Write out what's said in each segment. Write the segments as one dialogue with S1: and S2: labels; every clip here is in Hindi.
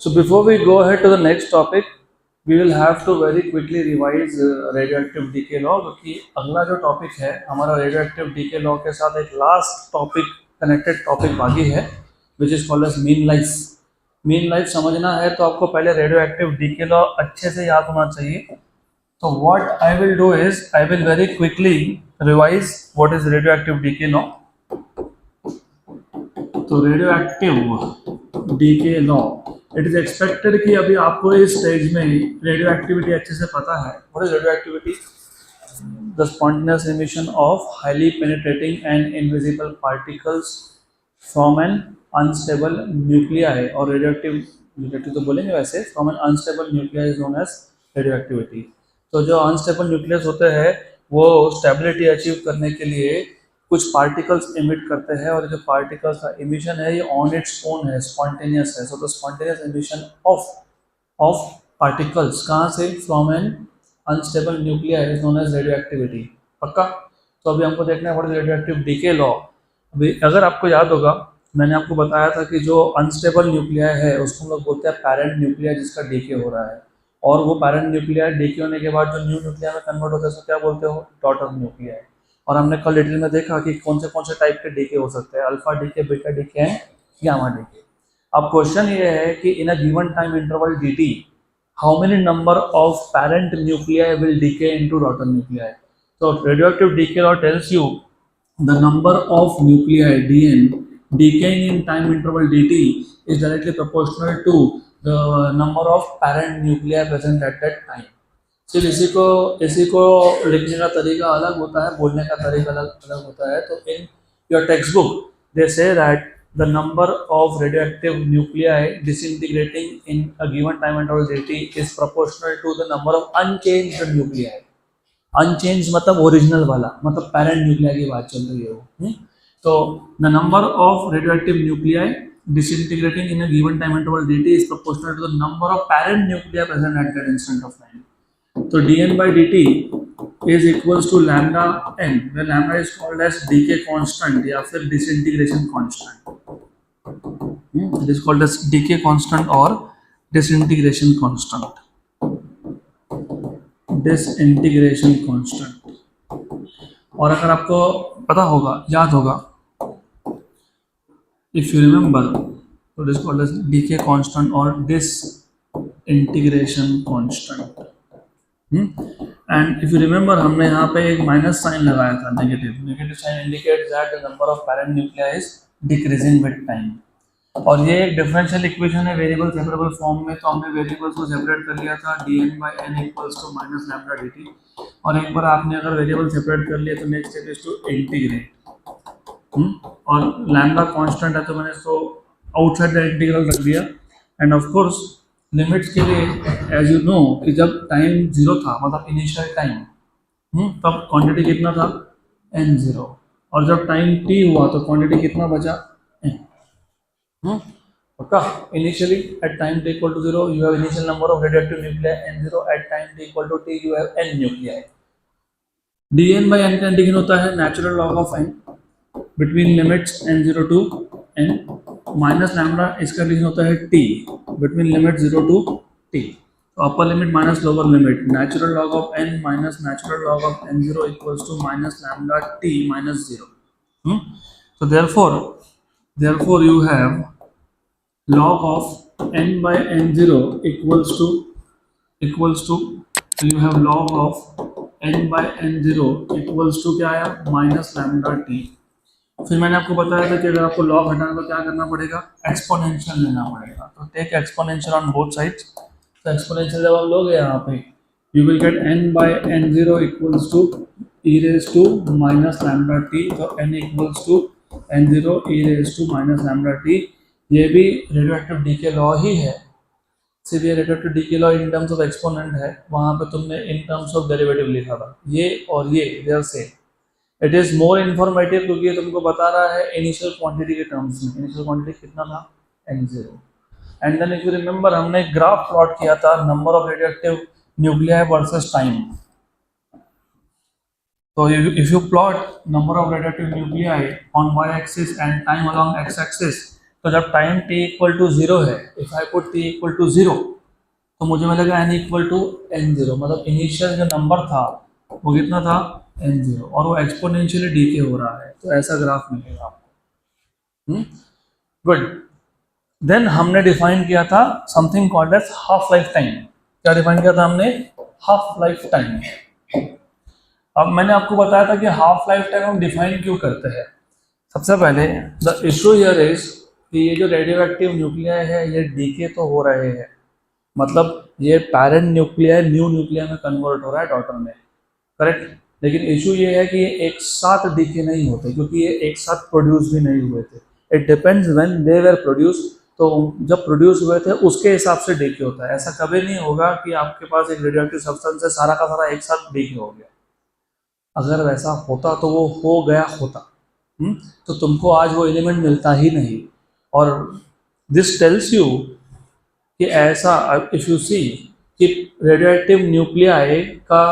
S1: So before we go ahead to the next topic, we will have to very quickly revise radioactive decay law क्योंकि अगला जो टॉपिक है हमारा radioactive decay law के साथ एक लास्ट टॉपिक कनेक्टेड टॉपिक बाकी है which is called as mean life. mean life समझना है तो आपको पहले radioactive decay law अच्छे से याद होना चाहिए. So what I will do is I will very quickly revise what is radioactive decay law. तो radioactive decay law it is expected कि अभी आपको इस स्टेज में रेडियो एक्टिविटी अच्छे से पता है. What is radioactivity? The spontaneous emission of highly penetrating and invisible particles from an unstable nuclei. और रेडियो तो बोलेंगे वैसे, from an unstable nuclei is known as radioactivity. तो जो अनस्टेबल न्यूक्लियस होते हैं वो स्टेबिलिटी अचीव करने के लिए कुछ पार्टिकल्स इमिट करते हैं और जो पार्टिकल्स का इमिशन है ये ऑन इट्स ओन है, स्पॉन्टेनियस है. So the spontaneous emission of particles कहाँ से? From an unstable nuclei is known as radioactivity. पक्का? तो अभी हमको देखना है what is radioactive decay law. अभी अगर आपको याद होगा मैंने आपको बताया था कि जो अनस्टेबल न्यूक्लिया है उसको हम लोग बोलते हैं पैरेंट न्यूक्लिया जिसका डीके हो रहा है. और वो पैरेंट न्यूक्लिया डीके होने के बाद जो न्यू न्यूक्लिया में कन्वर्ट होता है उसको क्या बोलते हो? डॉटर न्यूक्लिया. और हमने कल डिटेल में देखा कि कौन से टाइप के डीके हो सकते हैं, alpha decay, beta decay and gamma decay. अब क्वेश्चन ये है कि in a given time interval dt how many number of parent nuclei will decay into daughter nuclei. तो radioactive decay law tells you the number of nuclei dn decaying in time interval dt is directly proportional to the number of parent nuclei present at that time. सिर्फ इसी को लिखने का तरीका अलग होता है, बोलने का तरीका अलग अलग होता है. तो in your textbook they say that the number of radioactive nuclei disintegrating in a given time interval dt is proportional to the number of unchanged nuclei. Unchanged मतलब ओरिजिनल वाला, मतलब पैरेंट न्यूक्लियाई की बात चल रही है वो. तो the number of radioactive nuclei disintegrating in a given time interval dt is proportional to the number of parent nuclei present at that instant of time. So dn by dt is equals to lambda n, where lambda is called as decay constant या फिर disintegration constant. It is called as decay constant or disintegration constant. Disintegration constant. और अगर आपको पता होगा, याद होगा, if you remember, so it is called as decay constant or disintegration constant. And if you remember हमने यहाँ पे एक माइनस साइन लगाया था, negative sign indicates that the number of parent nuclei is decreasing with time. और ये एक डिफरेंशियल इक्वेशन है वेरिएबल सेपरेबल फॉर्म में. तो हमने वेरिएबल्स को सेपरेट कर लिया था dn by n equals to minus lambda dt. और एक बार आपने अगर वेरिएबल सेपरेट कर लिया तो next step is to integrate. और लैम्डा कांस्टेंट है तो मैंने इसको आउटसाइड द इंटीग्रल रख दिया. एंड ऑफ कोर्स लिमिट्स के लिए एज यू नो कि जब टाइम जीरो था मतलब इनिशियल टाइम, तब क्वांटिटी कितना था? n0. और जब टाइम t हुआ तो क्वांटिटी कितना बचा? n. पक्का? Initially at time t equal to 0 you have initial number of radioactive nuclei n0. At time t equal to t you have n nuclei. dn by n का इंडिकेशन होता है natural log of n between limits n0 to n minus lambda. इसका इंडिकेशन होता है t between limit 0 to t. तो upper limit minus lower limit, natural log of n minus natural log of n0 equals to minus lambda t minus 0. So therefore you have log of n by n0 equals to you have log of n by n0 equals to क्या आया? Minus lambda t. फिर मैंने आपको बताया था कि अगर आपको लॉग हटाना तो क्या करना पड़ेगा? एक्सपोनेंशियल लेना पड़ेगा. तो take exponential on both sides. तो एक्सपोनेंशियल जब आप लोगे यहाँ पे you will get n by n0 equals to e raise to minus lambda t. तो n equals to n0 e raise to minus lambda t. ये भी रेडियोएक्टिव डीके लॉ ही है. सिर्फ ये radioactive decay law in terms of exponent है, वहाँ पे तुमने इन टर्म्स ऑफ डेरिवेटिव लिखा था. ये और ये देयर से इट इज मोर इन्फॉर्मेटिव क्योंकि ये तुमको बता रहा है इनिशियल क्वांटिटी के टर्म्स में. इनिशियल क्वांटिटी कितना था? n0. And then if you remember हमने ग्राफ प्लॉट किया था number of radioactive nuclei versus time. तो if you plot number of radioactive nuclei on y axis and time along x axis, तो जब टाइम t इक्वल टू 0 है, if I put t equal to 0 तो मुझे मिलेगा n इक्वल टू n0, मतलब इनिशियल जो नंबर था वो कितना था n0 और वो एक्सपोनेंशियली डीके हो रहा है, तो ऐसा ग्राफ मिलेगा आपको। गुड। देन हमने डिफाइन किया था something called as half life time. क्या डिफाइन किया था हमने? Half life time. अब मैंने आपको बताया था कि हाफ लाइफ टाइम हम डिफाइन क्यों करते हैं। सबसे पहले द इशू हियर इज कि ये जो रेडियो एक्टिव न्यूक्लियाई है ये डीके तो हो रहे हैं, मतलब ये पैरेंट न्यूक्लियाई न्यू न्यूक्लियाई में कन्वर्ट हो रहा है डॉटर में, करेक्ट। लेकिन इशू ये है कि ये एक साथ डीके नहीं होते, क्योंकि ये एक साथ प्रोड्यूस भी नहीं हुए थे। It depends when they were produce, तो जब प्रोड्यूस हुए थे उसके हिसाब से डीके होता है। ऐसा कभी नहीं होगा कि आपके पास एक रेडियो एक्टिव सब्सटेंस है सारा का सारा एक साथ डीके हो गया। अगर वैसा होता तो वो हो गया होता, तो तुमको आज वो एलिमेंट मिलता ही नहीं। और दिस टेल्स यू कि ऐसा, इफ यू सी कि रेडियो एक्टिव न्यूक्लियाई का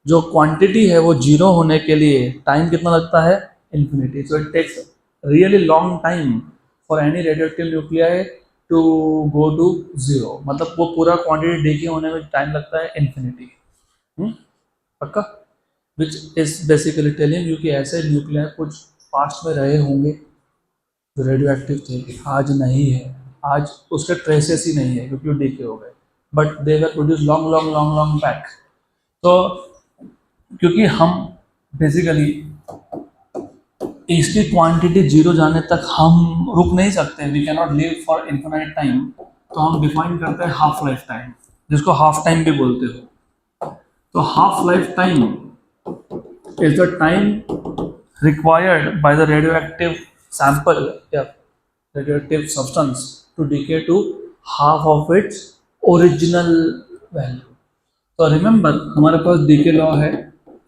S1: जो क्वांटिटी है वो जीरो होने के लिए टाइम कितना लगता है? Infinity. So it takes really long time for any radioactive nuclei to go to zero, मतलब वो पूरा क्वांटिटी डीके होने में टाइम लगता है इन्फिनिटी। पक्का? Which is basically telling you कि ऐसे न्यूक्लियाई कुछ पास्ट में रहे होंगे जो रेडियो एक्टिव थे, आज नहीं है, आज उसके ट्रेसेस ही नहीं है क्योंकि वो डीके हो गए, but they were produce long long long long back. तो क्योंकि हम बेसिकली इसकी क्वांटिटी जीरो जाने तक हम रुक नहीं सकते, we can not live for infinite time, तो हम डिफाइन करते हैं हाफ लाइफ टाइम, जिसको हाफ टाइम भी बोलते हो। तो half life time is the time required by the radioactive sample या radioactive substance to decay to half of its original value। तो remember हमारे पास decay law है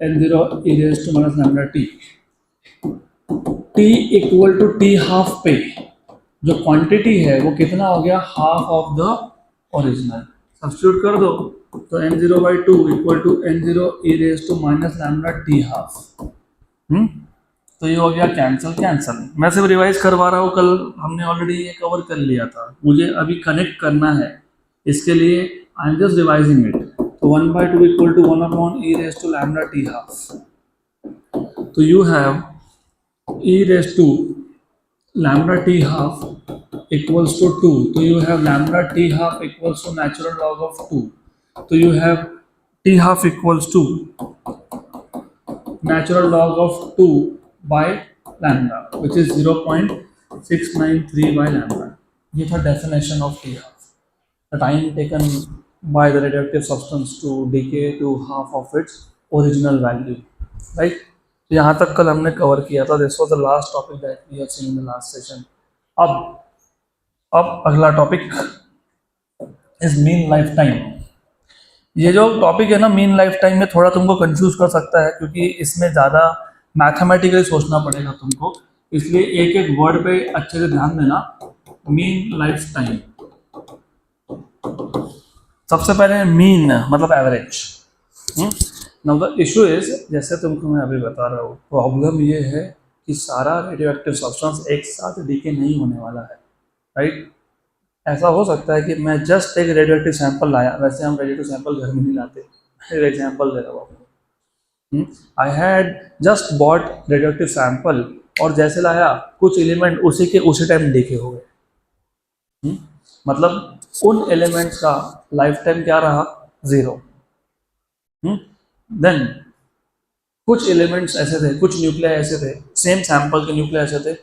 S1: n0 e raised to minus lambda t, t equal to t half पे जो क्वांटिटी है वो कितना हो गया? Half of the original. Substitute कर दो तो n0/2 equal to n0 e raised to minus lambda t half। तो ये हो गया कैंसल कैंसल। मैं सिर्फ रिवाइज करवा रहा हूँ, कल हमने ऑलरेडी ये कवर कर लिया था, मुझे अभी कनेक्ट करना है, इसके लिए I am just revising it. तो 1/2 equal to 1/e raised to lambda t half। तो you have e raised to lambda t half equals to 2, तो you have lambda t half equals to natural log of 2, तो you have t half equals to natural log of 2 by lambda, which is 0.693 by lambda। ये था definition of T half, the time taken by the radioactive substance to decay to half of its original value, right? तो यहाँ तक कल हमने कवर किया था। This was the last topic that we have seen in the last session। अब अगला टॉपिक is mean lifetime। ये जो टॉपिक है ना मीन लाइफ टाइम में थोड़ा तुमको कंफ्यूज कर सकता है, क्योंकि इसमें ज़्यादा मैथमेटिकली सोचना पड़ेगा तुमको, इसलिए एक एक वर्ड पे अच्छे से ध्यान देना। मीन लाइफ टाइम, सबसे पहले मीन मतलब average. Now the issue is, जैसे तुमको मैं अभी बता रहा हूँ, प्रॉब्लम ये है कि सारा रेडियो एक्टिव सब्सटेंस एक साथ डीके नहीं होने वाला है, राइट? ऐसा हो सकता है कि मैं जस्ट एक रेडियोएक्टिव सैंपल लाया, वैसे हम रेडियोएक्टिव सैंपल घर में नहीं लाते, एक एग्जांपल दे रहा हूँ आपको। I had just bought radioactive sample और जैसे लाया कुछ एलिमेंट उसी के उसी टाइम डीके हो गए, मतलब उन एलिमेंट्स का लाइफ टाइम क्या रहा? 0। देन कुछ एलिमेंट्स ऐसे थे, कुछ न्यूक्लियाई ऐसे थे, सेम सैंपल के न्यूक्लियाई ऐसे थे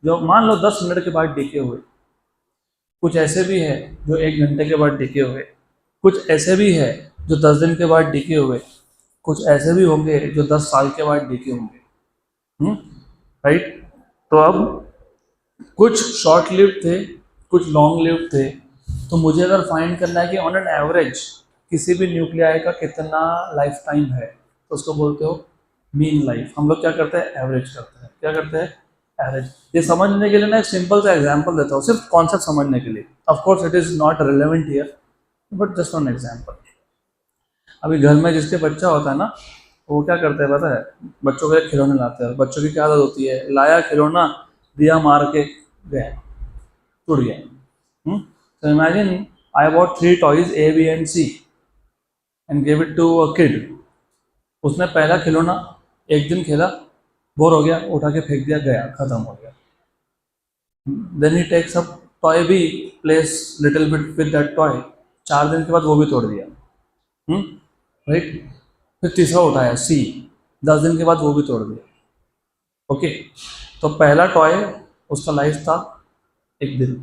S1: जो मान लो 10 मिनट के बाद डीके हुए, कुछ ऐसे भी है जो 1 घंटे के बाद डीके हुए, कुछ ऐसे भी है जो 10 दिन के बाद डीके हुए, कुछ ऐसे भी होंगे जो 10 साल के बाद डीके होंगे, राइट? तो अब कुछ शॉर्ट लिव्ड थे, कुछ लॉन्ग लिव्ड थे, तो मुझे अगर फाइंड करना है कि ऑन एन एवरेज किसी भी न्यूक्लियाई का कितना लाइफ टाइम है, तो उसको बोलते हो मीन लाइफ। हम लोग क्या करते हैं? एवरेज करते हैं। क्या करते हैं? एवरेज। ये समझने के लिए ना एक सिंपल सा एग्जांपल देता हूँ, सिर्फ कॉन्सेप्ट समझने के लिए। Of course it is not relevant here, but just on example. अभी घर में जिसके बच्चा होता है ना, वो क्या करते हैं पता है? बच्चों के खिलौने लाते हैं। बच्चों की क्या आदत होती है? लाया खिलौना, दिया मार के गए, टूट गया। So imagine I bought 3 toys A, B and C and gave it to a kid. उसने पहला खिलौना एक दिन खेला, बोर हो गया, उठा के फेंक दिया, गया, खत्म हो गया। Then he takes up toy B, plays little bit with that toy, 4 दिन के बाद वो भी तोड़ दिया, राइट। फिर तीसरा उठाया C, 10 दिन के बाद वो भी तोड़ दिया। ओके, तो पहला टॉय उसका लाइफ था 1 दिन,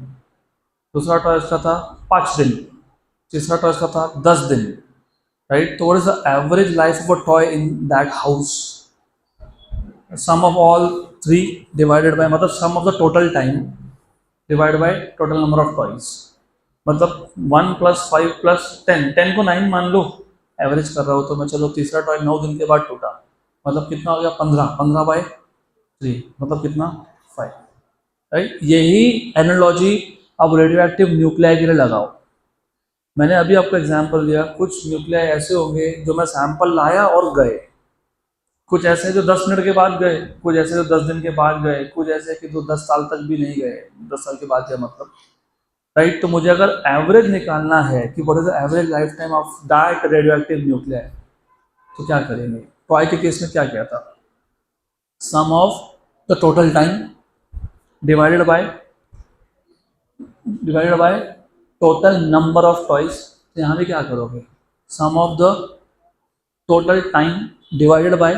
S1: दूसरा टॉय उसका था 5 दिन, तीसरा टॉय उसका था 10 दिन, राइट। तो what is the average life of a toy in that house? Sum of all 3 divided by, मतलब sum of the total time divide by total number of toys, मतलब 1 + 5 + 10, 10 को 9 मान लो, एवरेज कर रहा हो तो मैं, चलो तीसरा टॉय 9 दिन के बाद टूटा, मतलब कितना हो गया 15, 15/3, मतलब कितना 5, राइट। यही एनालॉजी अब रेडियो एक्टिव न्यूक्लियाई के लिए लगाओ। मैंने अभी आपको एग्जांपल दिया, कुछ न्यूक्लियाई ऐसे होंगे जो मैं सैंपल लाया और गए, कुछ ऐसे जो 10 मिनट के बाद गए, कुछ ऐसे जो 10 दिन के बाद गए, कुछ ऐसे कि जो 10 साल तक भी नहीं गए, 10 साल के बाद गए, मतलब, राइट। तो मुझे अगर एवरेज निकालना है कि what is the average life time of that radio active nuclei, तो क्या करेंगे? टॉय के केस में क्या किया था? Sum of the total time divided by total number of toys. तो यहाँ भी क्या करोगे? Sum of the total time divided by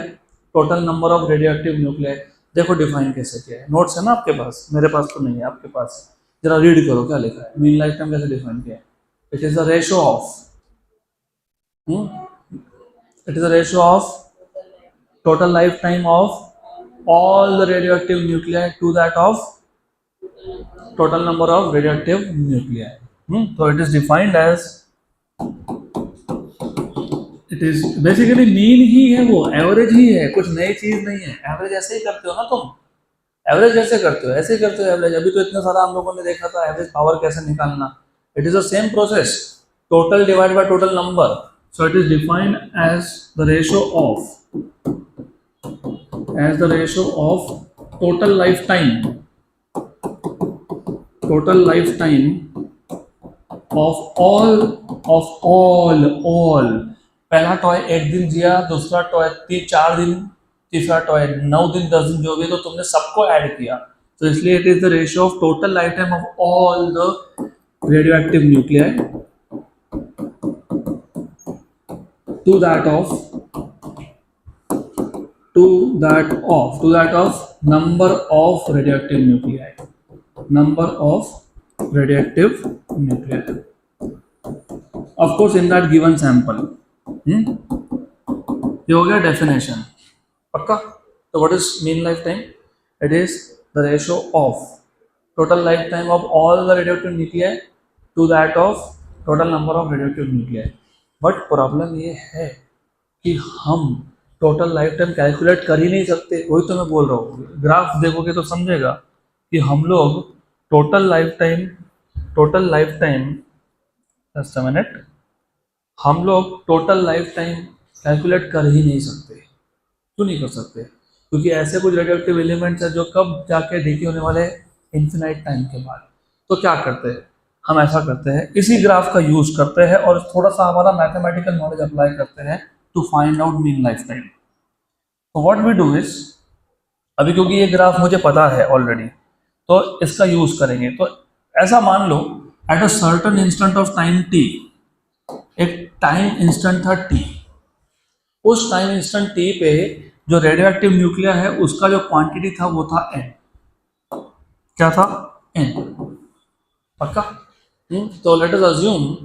S1: total number of radioactive nuclei. देखो डिफाइन कैसे किया है, नोट्स है ना आपके पास, मेरे पास तो नहीं है, आपके पास, जरा रीड करो क्या लिखा है। मीन लाइफ टाइम कैसे डिफाइन किया है? It is the ratio of total lifetime of all the radioactive nuclei to that of total number of radioactive nuclei. So it is defined as, it is basically mean ही है, वो एवरेज ही है, कुछ नई चीज नहीं है। एवरेज ऐसे ही करते हो ना तुम, एवरेज कैसे करते हो? ऐसे ही करते हो एवरेज। अभी तो इतना सारा हम लोगों ने देखा था एवरेज पावर कैसे निकालना। It is the same process, total divide by total number. So it is defined as the ratio of total lifetime of all। पहला टॉय 1 दिन जिया, दूसरा टॉय 4 दिन, तीसरा टॉय 9 दिन, 10 दिन, जो भी, तो तुमने सबको ऐड किया, तो इसलिए it is the ratio of total life time of all the radioactive nuclei to that of number of radioactive nuclei, of course in that given sample। ये हो गया डेफिनेशन, पक्का। तो what is mean life time? It is the ratio of total life time of all the radioactive nuclei to that of total number of radioactive nuclei. But problem ये है कि हम टोटल लाइफ टाइम कैलकुलेट कर ही नहीं सकते। वही तो मैं बोल रहा हूँ, ग्राफ देखोगे तो समझेगा कि हम लोग total life time just a minute, हम लोग टोटल लाइफ टाइम कैलकुलेट कर ही नहीं सकते। क्यों नहीं कर सकते? क्योंकि ऐसे कुछ रेडियोएक्टिव एलिमेंट्स हैं जो कब जाके डीके होने वाले, इन्फिनाइट टाइम के बाद। तो क्या करते हैं हम? ऐसा करते हैं, इसी ग्राफ का यूज करते हैं और थोड़ा सा हमारा मैथमेटिकल नॉलेज अप्लाई करते हैं to find out mean life time. तो व्हाट वी डू इज, अभी क्योंकि ये ग्राफ मुझे पता है ऑलरेडी, तो इसका यूज करेंगे। तो ऐसा मान लो at a certain instant of time t, एक टाइम इंस्टेंट था t, उस टाइम इंस्टेंट t पे जो रेडियोएक्टिव न्यूक्लिया है उसका जो क्वांटिटी था वो था n। क्या था? n, पक्का। तो लेट अस अज्यूम,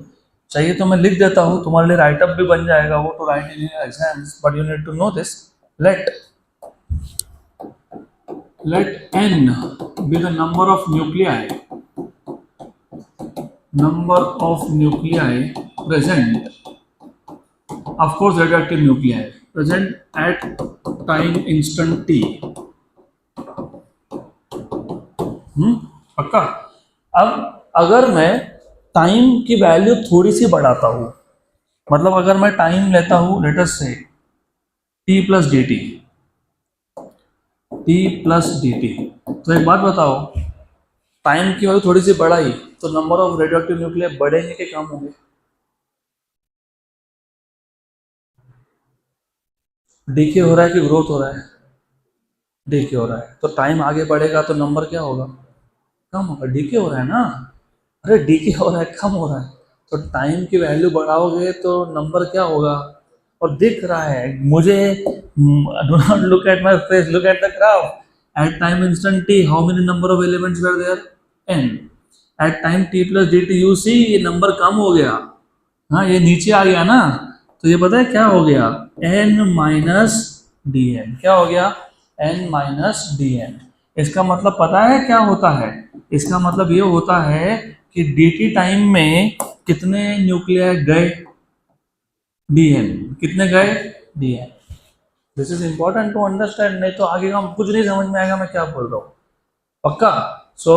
S1: चाहिए तो मैं लिख देता हूँ, तुम्हारे लिए राइट अप भी बन जाएगा वो, to write in exams, but you need to know this. let n be the number of nuclei present, of course radioactive nuclei present at time instant t। पक्का। अब अगर मैं टाइम की वैल्यू थोड़ी सी बढ़ाता हूँ, मतलब अगर मैं टाइम लेता हूँ लेट अस से t प्लस dt, तो एक बात बताओ, टाइम की वैल्यू थोड़ी सी बढ़ाई तो number of radioactive nuclei बढ़ेंगे कि कम होंगे? डीके हो रहा है कि ग्रोथ हो रहा है? डीके हो रहा है, तो टाइम आगे बढ़ेगा तो नंबर क्या होगा? कम होगा। डीके हो रहा है ना, अरे डीके हो रहा है, कम हो रहा है, तो टाइम की वैल्यू बढ़ाओगे तो नंबर क्या होगा? और दिख रहा है मुझे, do not look at my face, look at the graph. At time instant T how many number of elements were there? N. At time T plus D T, you see ये नंबर कम हो गया। हाँ ये नीचे आ गया ना, तो ये पता है क्या हो गया? N minus d n. क्या हो गया? N minus d n. इसका मतलब पता है क्या होता है? इसका मतलब ये होता है कि डी टी टाइम में कितने न्यूक्लियाई गए? D n. कितने गए? D n. This is important to understand, नहीं तो आगे हम कुछ नहीं समझ में आएगा मैं क्या बोल रहा हूँ। पक्का? So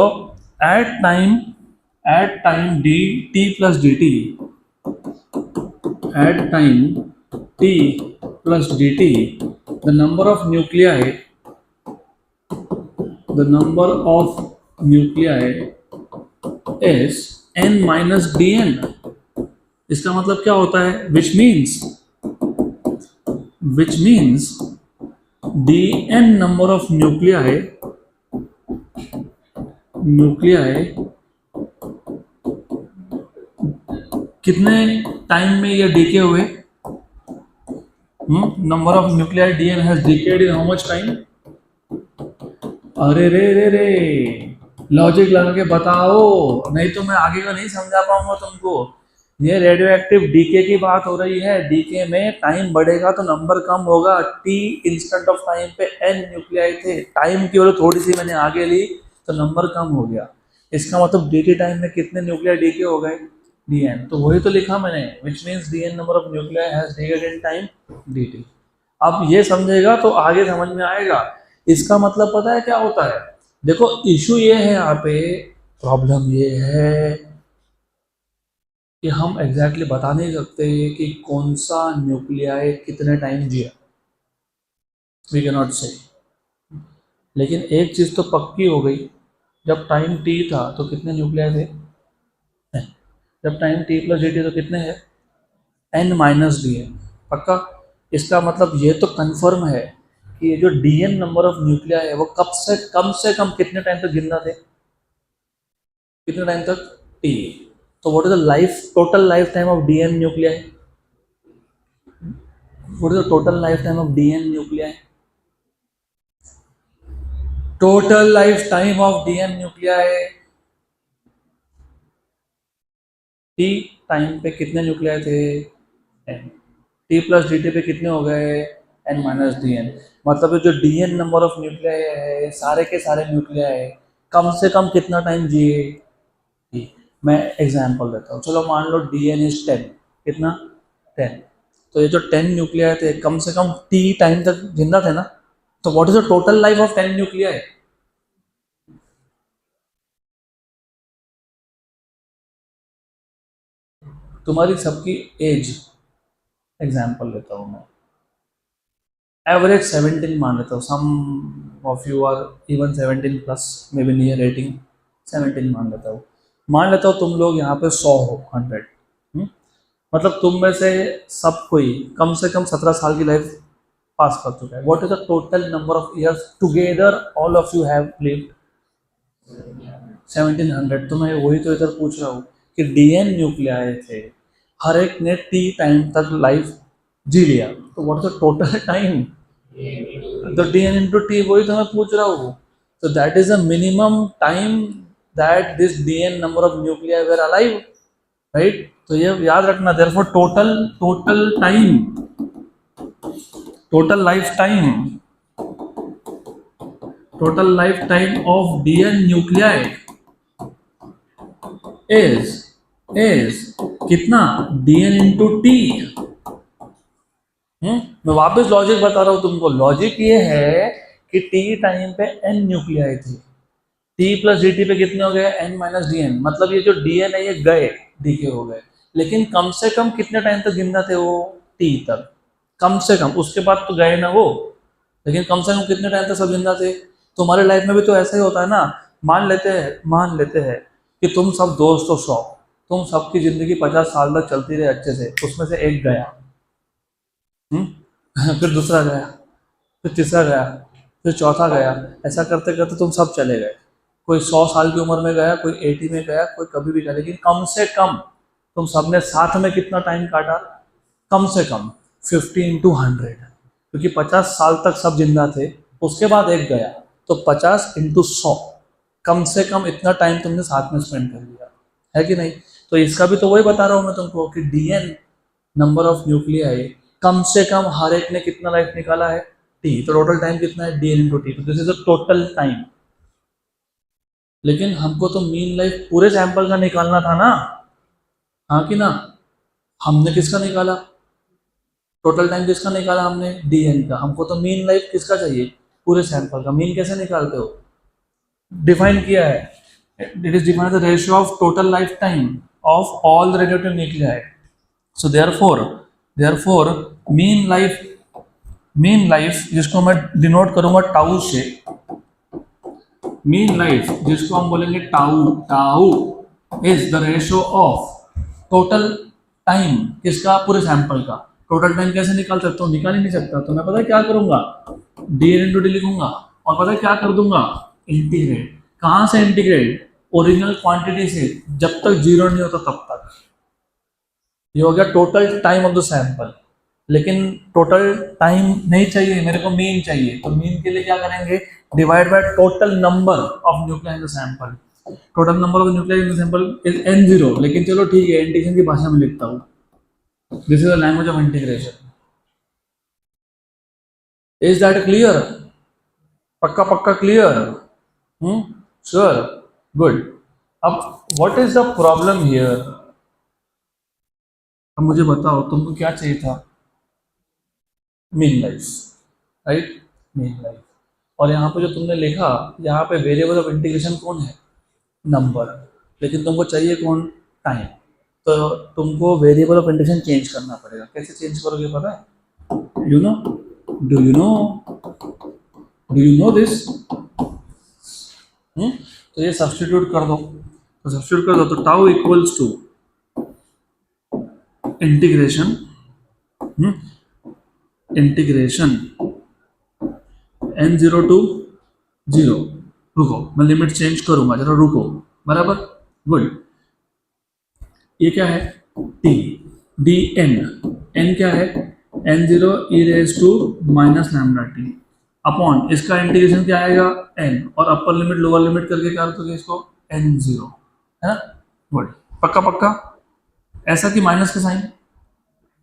S1: at time, at time D T plus D T, at time t plus dt, the number of nuclei, the number of nuclei is n minus dn। इसका मतलब क्या होता है? which means dn number of nuclei कितने टाइम में ये डीके हुए? Number of nuclei dn has decayed in how much time? अरे रे रे रे, लॉजिक लगा के बताओ, नहीं तो मैं आगे का नहीं समझा पाऊंगा तुमको। ये रेडियो एक्टिव डीके की बात हो रही है। डीके में टाइम बढ़ेगा तो नंबर कम होगा। टी इंस्टेंट ऑफ टाइम पे एन न्यूक्लियाई थे, टाइम की वजह थोड़ी सी मैंने आगे ली तो नंबर कम हो गया। इसका मतलब डीटी टाइम में कितने न्यूक्लियाई डीके हो गए? डीएन। तो वही तो लिखा मैंने, which means dn number of nuclei has decayed in time dt. अब ये समझेगा तो आगे समझ में आएगा। इसका मतलब पता है क्या होता है? देखो इशू ये है यहाँ पे, प्रॉब्लम ये है कि हम एग्जैक्टली बता नहीं सकते कि कौन सा न्यूक्लियाई कितने टाइम जिया, वी कैन नॉट से। लेकिन एक चीज़ तो पक्की हो गई, जब टाइम टी था तो कितने न्यूक्लियाई थे? जब time T plus D t तो कितने हैं? N minus d n. पक्का? इसका मतलब ये तो कंफर्म है कि ये जो d n number of nuclei है वो से कम कितने टाइम तक जिंदा थे? कितने टाइम तक? टी। तो what is the total life time of d n nuclei? What is the total life time of d n nuclei? Total life time of d n nuclei, t time पे कितने न्यूक्लियाई थे? N. T plus D t पे कितने हो गए? N minus d n. मतलब जो d n number of nuclei है, सारे के सारे न्यूक्लियाई कम से कम कितना टाइम जिए? टी। मैं एग्जांपल देता हूँ, चलो मान लो डी एन इज 10। कितना? 10। तो ये जो 10 न्यूक्लियाई थे कम से कम टी टाइम तक जिंदा थे ना, तो what is the total life of 10 nuclei? तुम्हारी सबकी एज, एग्जांपल लेता हूँ मैं, एवरेज 17 मान लेता हूँ, some of you are even 17 plus, maybe near 18, 17 मान लेता हूँ। मान लेता हूँ तुम लोग यहाँ पे 100 हो, 100। मतलब तुम में से सब कोई कम से कम 17 साल की लाइफ पास कर चुका है। What is the total number of years together all of you have lived? 1700। तो मैं वही तो इधर पूछ रहा हूँ कि डीएन न्यूक्लियाई थे, हर एक ने टी टाइम तक लाइफ जी लिया, तो what is the total time? तो डीएन इंटू टी, वही तो मैं पूछ रहा हूँ। तो that is the minimum time that this dn number of nuclei were alive, right? तो ये याद रखना, therefore total time, total life time, total lifetime of DN nuclei is कितना? DN into T। मैं वापस लॉजिक बता रहा हूं तुमको। लॉजिक ये है कि T टाइम पे N न्यूक्लियाई थी, T प्लस डी टी पे कितने हो गए? N minus d n. मतलब ये जो डी एन है ये गए, डीके हो गए, लेकिन कम से कम कितने टाइम तक जिंदा थे वो? T तक, कम से कम। उसके बाद तो गए ना वो, लेकिन कम से कम कितने टाइम तक सब जिंदा थे? तुम्हारे लाइफ में भी तो ऐसा ही होता है ना, मान लेते हैं कि तुम सब दोस्त हो 100, तुम सबकी जिंदगी 50 साल तक चलती रही अच्छे से, उसमें से एक गया, फिर दूसरा गया, फिर तीसरा गया, फिर चौथा गया, ऐसा करते करते तुम सब चले गए। कोई 100 साल की उम्र में गया, कोई 80 में गया, कोई कभी भी गया, लेकिन कम से कम तुम सबने साथ में कितना टाइम काटा? कम से कम 50 × 100, क्योंकि 50 साल तक सब जिंदा थे, उसके बाद एक गया, तो 50 × 100, कम से कम इतना टाइम तुमने साथ में स्पेंड कर लिया, है कि नहीं? तो इसका भी तो वही बता रहा हूँ मैं तुमको कि डीएन, नंबर ऑफ न्यूक्लियाई, कम से कम हर एक ने कितना लाइफ निकाला है? टी। तो टोटल टाइम कितना है? DN into T. तो this is the total time. लेकिन हमको तो मीन लाइफ पूरे सैंपल का निकालना था ना, हाँ कि ना? हमने किसका निकाला? टोटल टाइम किसका निकाला हमने? डीएन का। हमको तो मीन लाइफ किसका चाहिए? पूरे सैंपल का। मीन कैसे निकालते हो? डिफाइन किया है, it is defined the ratio of total life time of all the radioactive nuclei. So therefore mean life जिसको मैं डिनोट करूंगा टाउ से, मीन लाइफ जिसको हम बोलेंगे tau, tau is the ratio of total time किसका? पूरे सैंपल का। टोटल टाइम कैसे निकाल सकता हूँ? निकाल ही नहीं सकता। तो मैं पता है क्या करूंगा? डीएन इंटू डी लिखूंगा, और पता है क्या कर दूंगा? इंटीग्रेट। कहाँ से इंटीग्रेट? ओरिजिनल क्वांटिटी से, जब तक जीरो नहीं होता तब तक। ये हो गया total time of the sample. लेकिन टोटल टाइम नहीं चाहिए, मेरे को मीन चाहिए। तो मीन के लिए क्या करेंगे? Divide by total number of nuclei in the sample. Total number of nuclei in the sample is n0। लेकिन चलो ठीक है, इंटीग्रेशन की भाषा में लिखता हूँ। This is the language of integration. Is that clear? पक्का पक्का क्लियर? Sure, good. अब what is the problem here? अब मुझे बताओ, तुमको क्या चाहिए था? Mean life, right? Mean life. और यहाँ पे जो तुमने लिखा, यहाँ पे वेरिएबल ऑफ इंटीग्रेशन कौन है? नंबर। लेकिन तुमको चाहिए कौन? टाइम। तो तुमको वेरिएबल ऑफ इंटीग्रेशन चेंज करना पड़ेगा। कैसे चेंज करोगे पता है? You know, do you know, do you know this? तो ये सब्स्टिट्यूट कर दो। तो सब्स्टिट्यूट कर दो, तो tau equals to integration, integration n0 to 0। रुको, मैं लिमिट चेंज करूंगा, जरा रुको। बराबर, गुड। ये क्या है? t, डी n क्या है? n0 e raise to minus lambda t upon, इसका इंटीग्रेशन क्या आएगा? n, और अपर लिमिट लोअर लिमिट करके क्या करोगे इसको? n0, है ना? गुड। पक्का पक्का? ऐसा कि माइनस का साइन?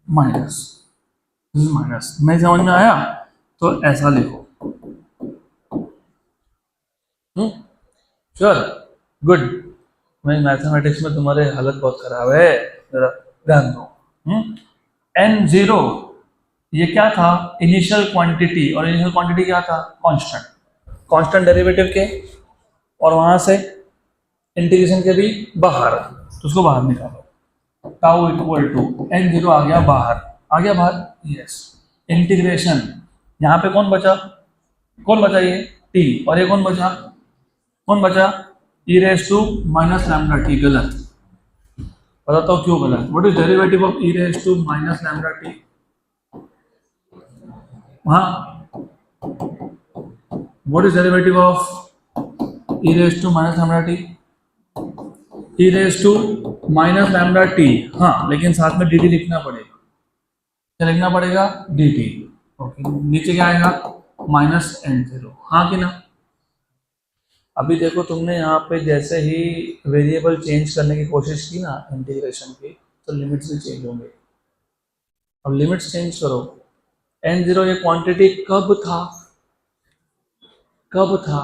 S1: Minus, minus. नहीं समझ में आया तो ऐसा लिखो। Sure, good. मैं मैथमेटिक्स में तुम्हारे हालत बहुत खराब है, जरा ध्यान दो। n0 ये क्या था? Initial quantity. और इनिशियल क्वांटिटी क्या था? कांस्टेंट। कांस्टेंट डेरिवेटिव के, और वहां से इंटीग्रेशन के भी बाहर, तो उसको बाहर निकालो। टाउ इक्वल टू n0 आ गया बाहर, आ गया बाहर, यस। इंटीग्रेशन, यहाँ पे कौन बचा? कौन बचा? ये t। और ये कौन बचा? कौन बचा? e raise to minus lambda T. गलत। बताता हूँ क्यों गलत। What is derivative of e raise to minus lambda T? हाँ, what is derivative of e raise to minus lambda T? e raise to minus lambda T. हाँ, लेकिन साथ में dt लिखना पड़ेगा। क्या लिखना पड़ेगा? dt। ओके, नीचे क्या आएगा? Minus n0। हाँ कि ना? अभी देखो, तुमने यहाँ पे जैसे ही वेरिएबल चेंज करने की कोशिश की ना इंटीग्रेशन की, तो लिमिट्स भी चेंज होंगे। अब लिमिट्स चेंज करो। n0 ये क्वांटिटी कब था? कब था?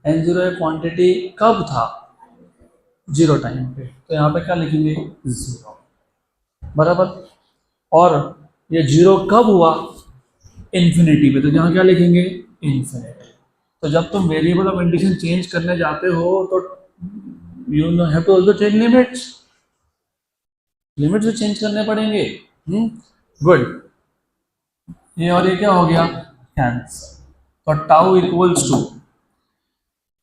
S1: n0 ये क्वांटिटी कब था? जीरो टाइम पे। तो यहाँ पे क्या लिखेंगे? जीरो। बराबर। और ये जीरो कब हुआ? इन्फिनिटी पे। तो यहाँ क्या लिखेंगे? इन्फिनिटी। तो जब तुम वेरिएबल ऑफ इंटीग्रेशन चेंज करने जाते हो तो you have to also change limits. Limits भी चेंज करने पड़ेंगे। गुड। ये और ये क्या हो गया? कैंसल। तो टाउ इक्वल्स टू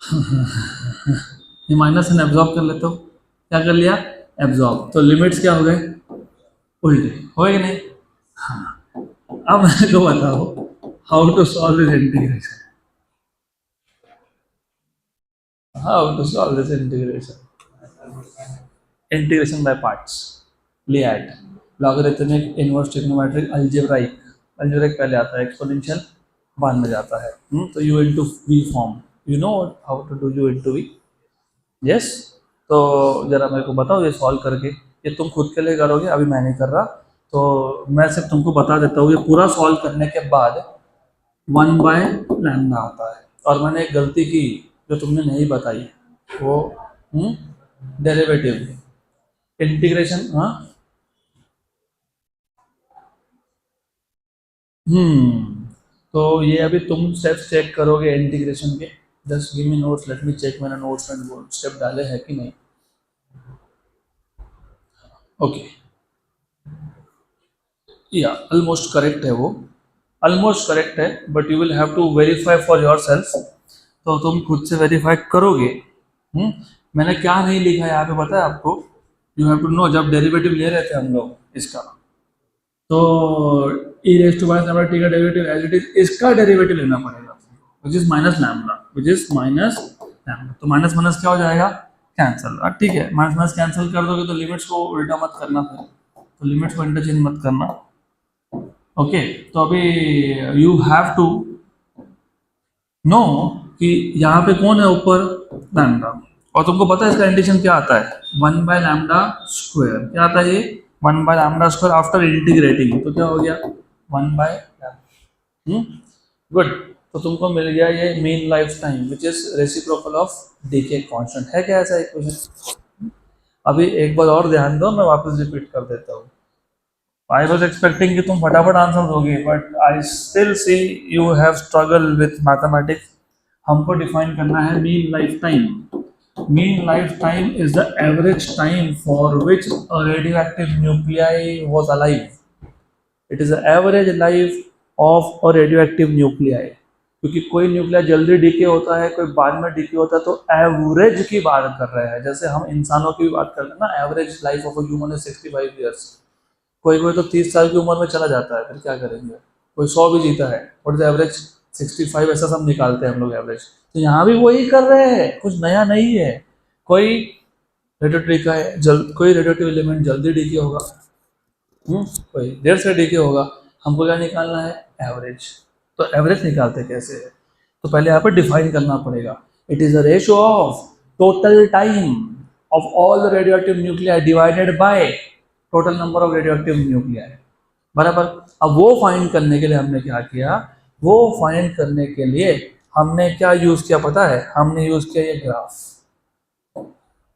S1: ये माइनस एन एब्जॉर्ब कर लेते हो, क्या कर लिया, एब्जॉर्ब, तो लिमिट्स क्या हो गए, उल्टे हो गए नहीं। हाँ, अब मेरे को बताओ how to solve this integration, how to solve this integration, integration by parts, LIATE, logarithmic, inverse, trigonometric, algebraic, algebraic पहले आता है, एक्सपोनेंशियल बाद में जाता है। तो u into v form, you know how to do u into v, yes. तो जरा मेरे को बताओ ये सॉल्व करके, ये तुम खुद के लिए करोगे, अभी मैं नहीं कर रहा, तो मैं सिर्फ तुमको बता देता हूँ, ये पूरा सॉल्व करने के बाद 1/λ आता है, और मैंने एक गलती की जो तुमने नहीं बताई, वो डेरिवेटिव, इंटीग्रेशन, हाँ। तो ये अभी तुम स्टेप्स चेक करोगे इंटीग्रेशन के, just give me notes, let me check मैंने नोट्स में वो स्टेप डाले हैं कि नहीं। ओके, या ऑलमोस्ट करेक्ट है वो, ऑलमोस्ट करेक्ट है, but you will have to verify for yourself, तो तुम खुद से वेरीफाई करोगे। मैंने क्या नहीं लिखा है यहाँ पे पता है आपको, यू हैव टू नो, जब डेरिवेटिव ले रहे थे हम लोग इसका, तो e raise to minus lambda t का डेरिवेटिव एज इट इज, इसका डेरिवेटिव लेना पड़ेगा, which is minus lambda, which is minus lambda, तो माइनस माइनस क्या हो जाएगा, कैंसिल, ठीक है, माइनस माइनस कैंसिल कर दोगे तो लिमिट्स को उल्टा मत करना, फिर तो लिमिट्स को इंटरचेंज मत करना। ओके, तो अभी यू हैव टू नो कि यहाँ पे कौन है ऊपर, लैम्डा, और तुमको पता है इसका इंटीग्रेशन क्या आता है, 1/λ², क्या आता है ये, 1/λ² आफ्टर इंटीग्रेटिंग, तो क्या हो गया 1/λ, गुड। तो तुमको मिल गया ये mean life time which is reciprocal of decay constant, है क्या ऐसा इक्वेशन। अभी एक बार और ध्यान दो, मैं वापस रिपीट कर देता हूँ, आई वॉज एक्सपेक्टिंग कि तुम फटाफट आंसर दोगे, but I still see you have struggle with mathematics. हमको डिफाइन करना है mean life time, mean life time is the average time for which a radioactive nuclei was alive, it is the average life of a radioactive nuclei, क्योंकि कोई न्यूक्लिया जल्दी डीके होता है, कोई बाद में डीके होता है, तो एवरेज की बात कर रहे हैं, जैसे हम इंसानों की भी बात करते हैं ना, average life of a human is 65 years, कोई कोई तो 30 साल की उम्र में चला जाता है, फिर क्या करेंगे, कोई 100 भी जीता है, व्हाट इज एवरेज, 65, ऐसा सब निकालते हैं हम लोग एवरेज, तो यहाँ भी वही कर रहे हैं, कुछ नया नहीं है, कोई रेडियोटिव का है जल्द, कोई रेडियोटिव एलिमेंट जल्दी डीके होगा, कोई देर से डीके होगा, हमको क्या निकालना है, एवरेज, तो एवरेज निकालते कैसे है, तो पहले यहाँ पर डिफाइन करना पड़ेगा, it is a ratio of total time of all the radioactive nuclei divided by total number of radioactive nuclei, बराबर। अब वो फाइंड करने के लिए हमने क्या किया, वो फाइंड करने के लिए हमने क्या यूज किया पता है, हमने यूज किया ये graph,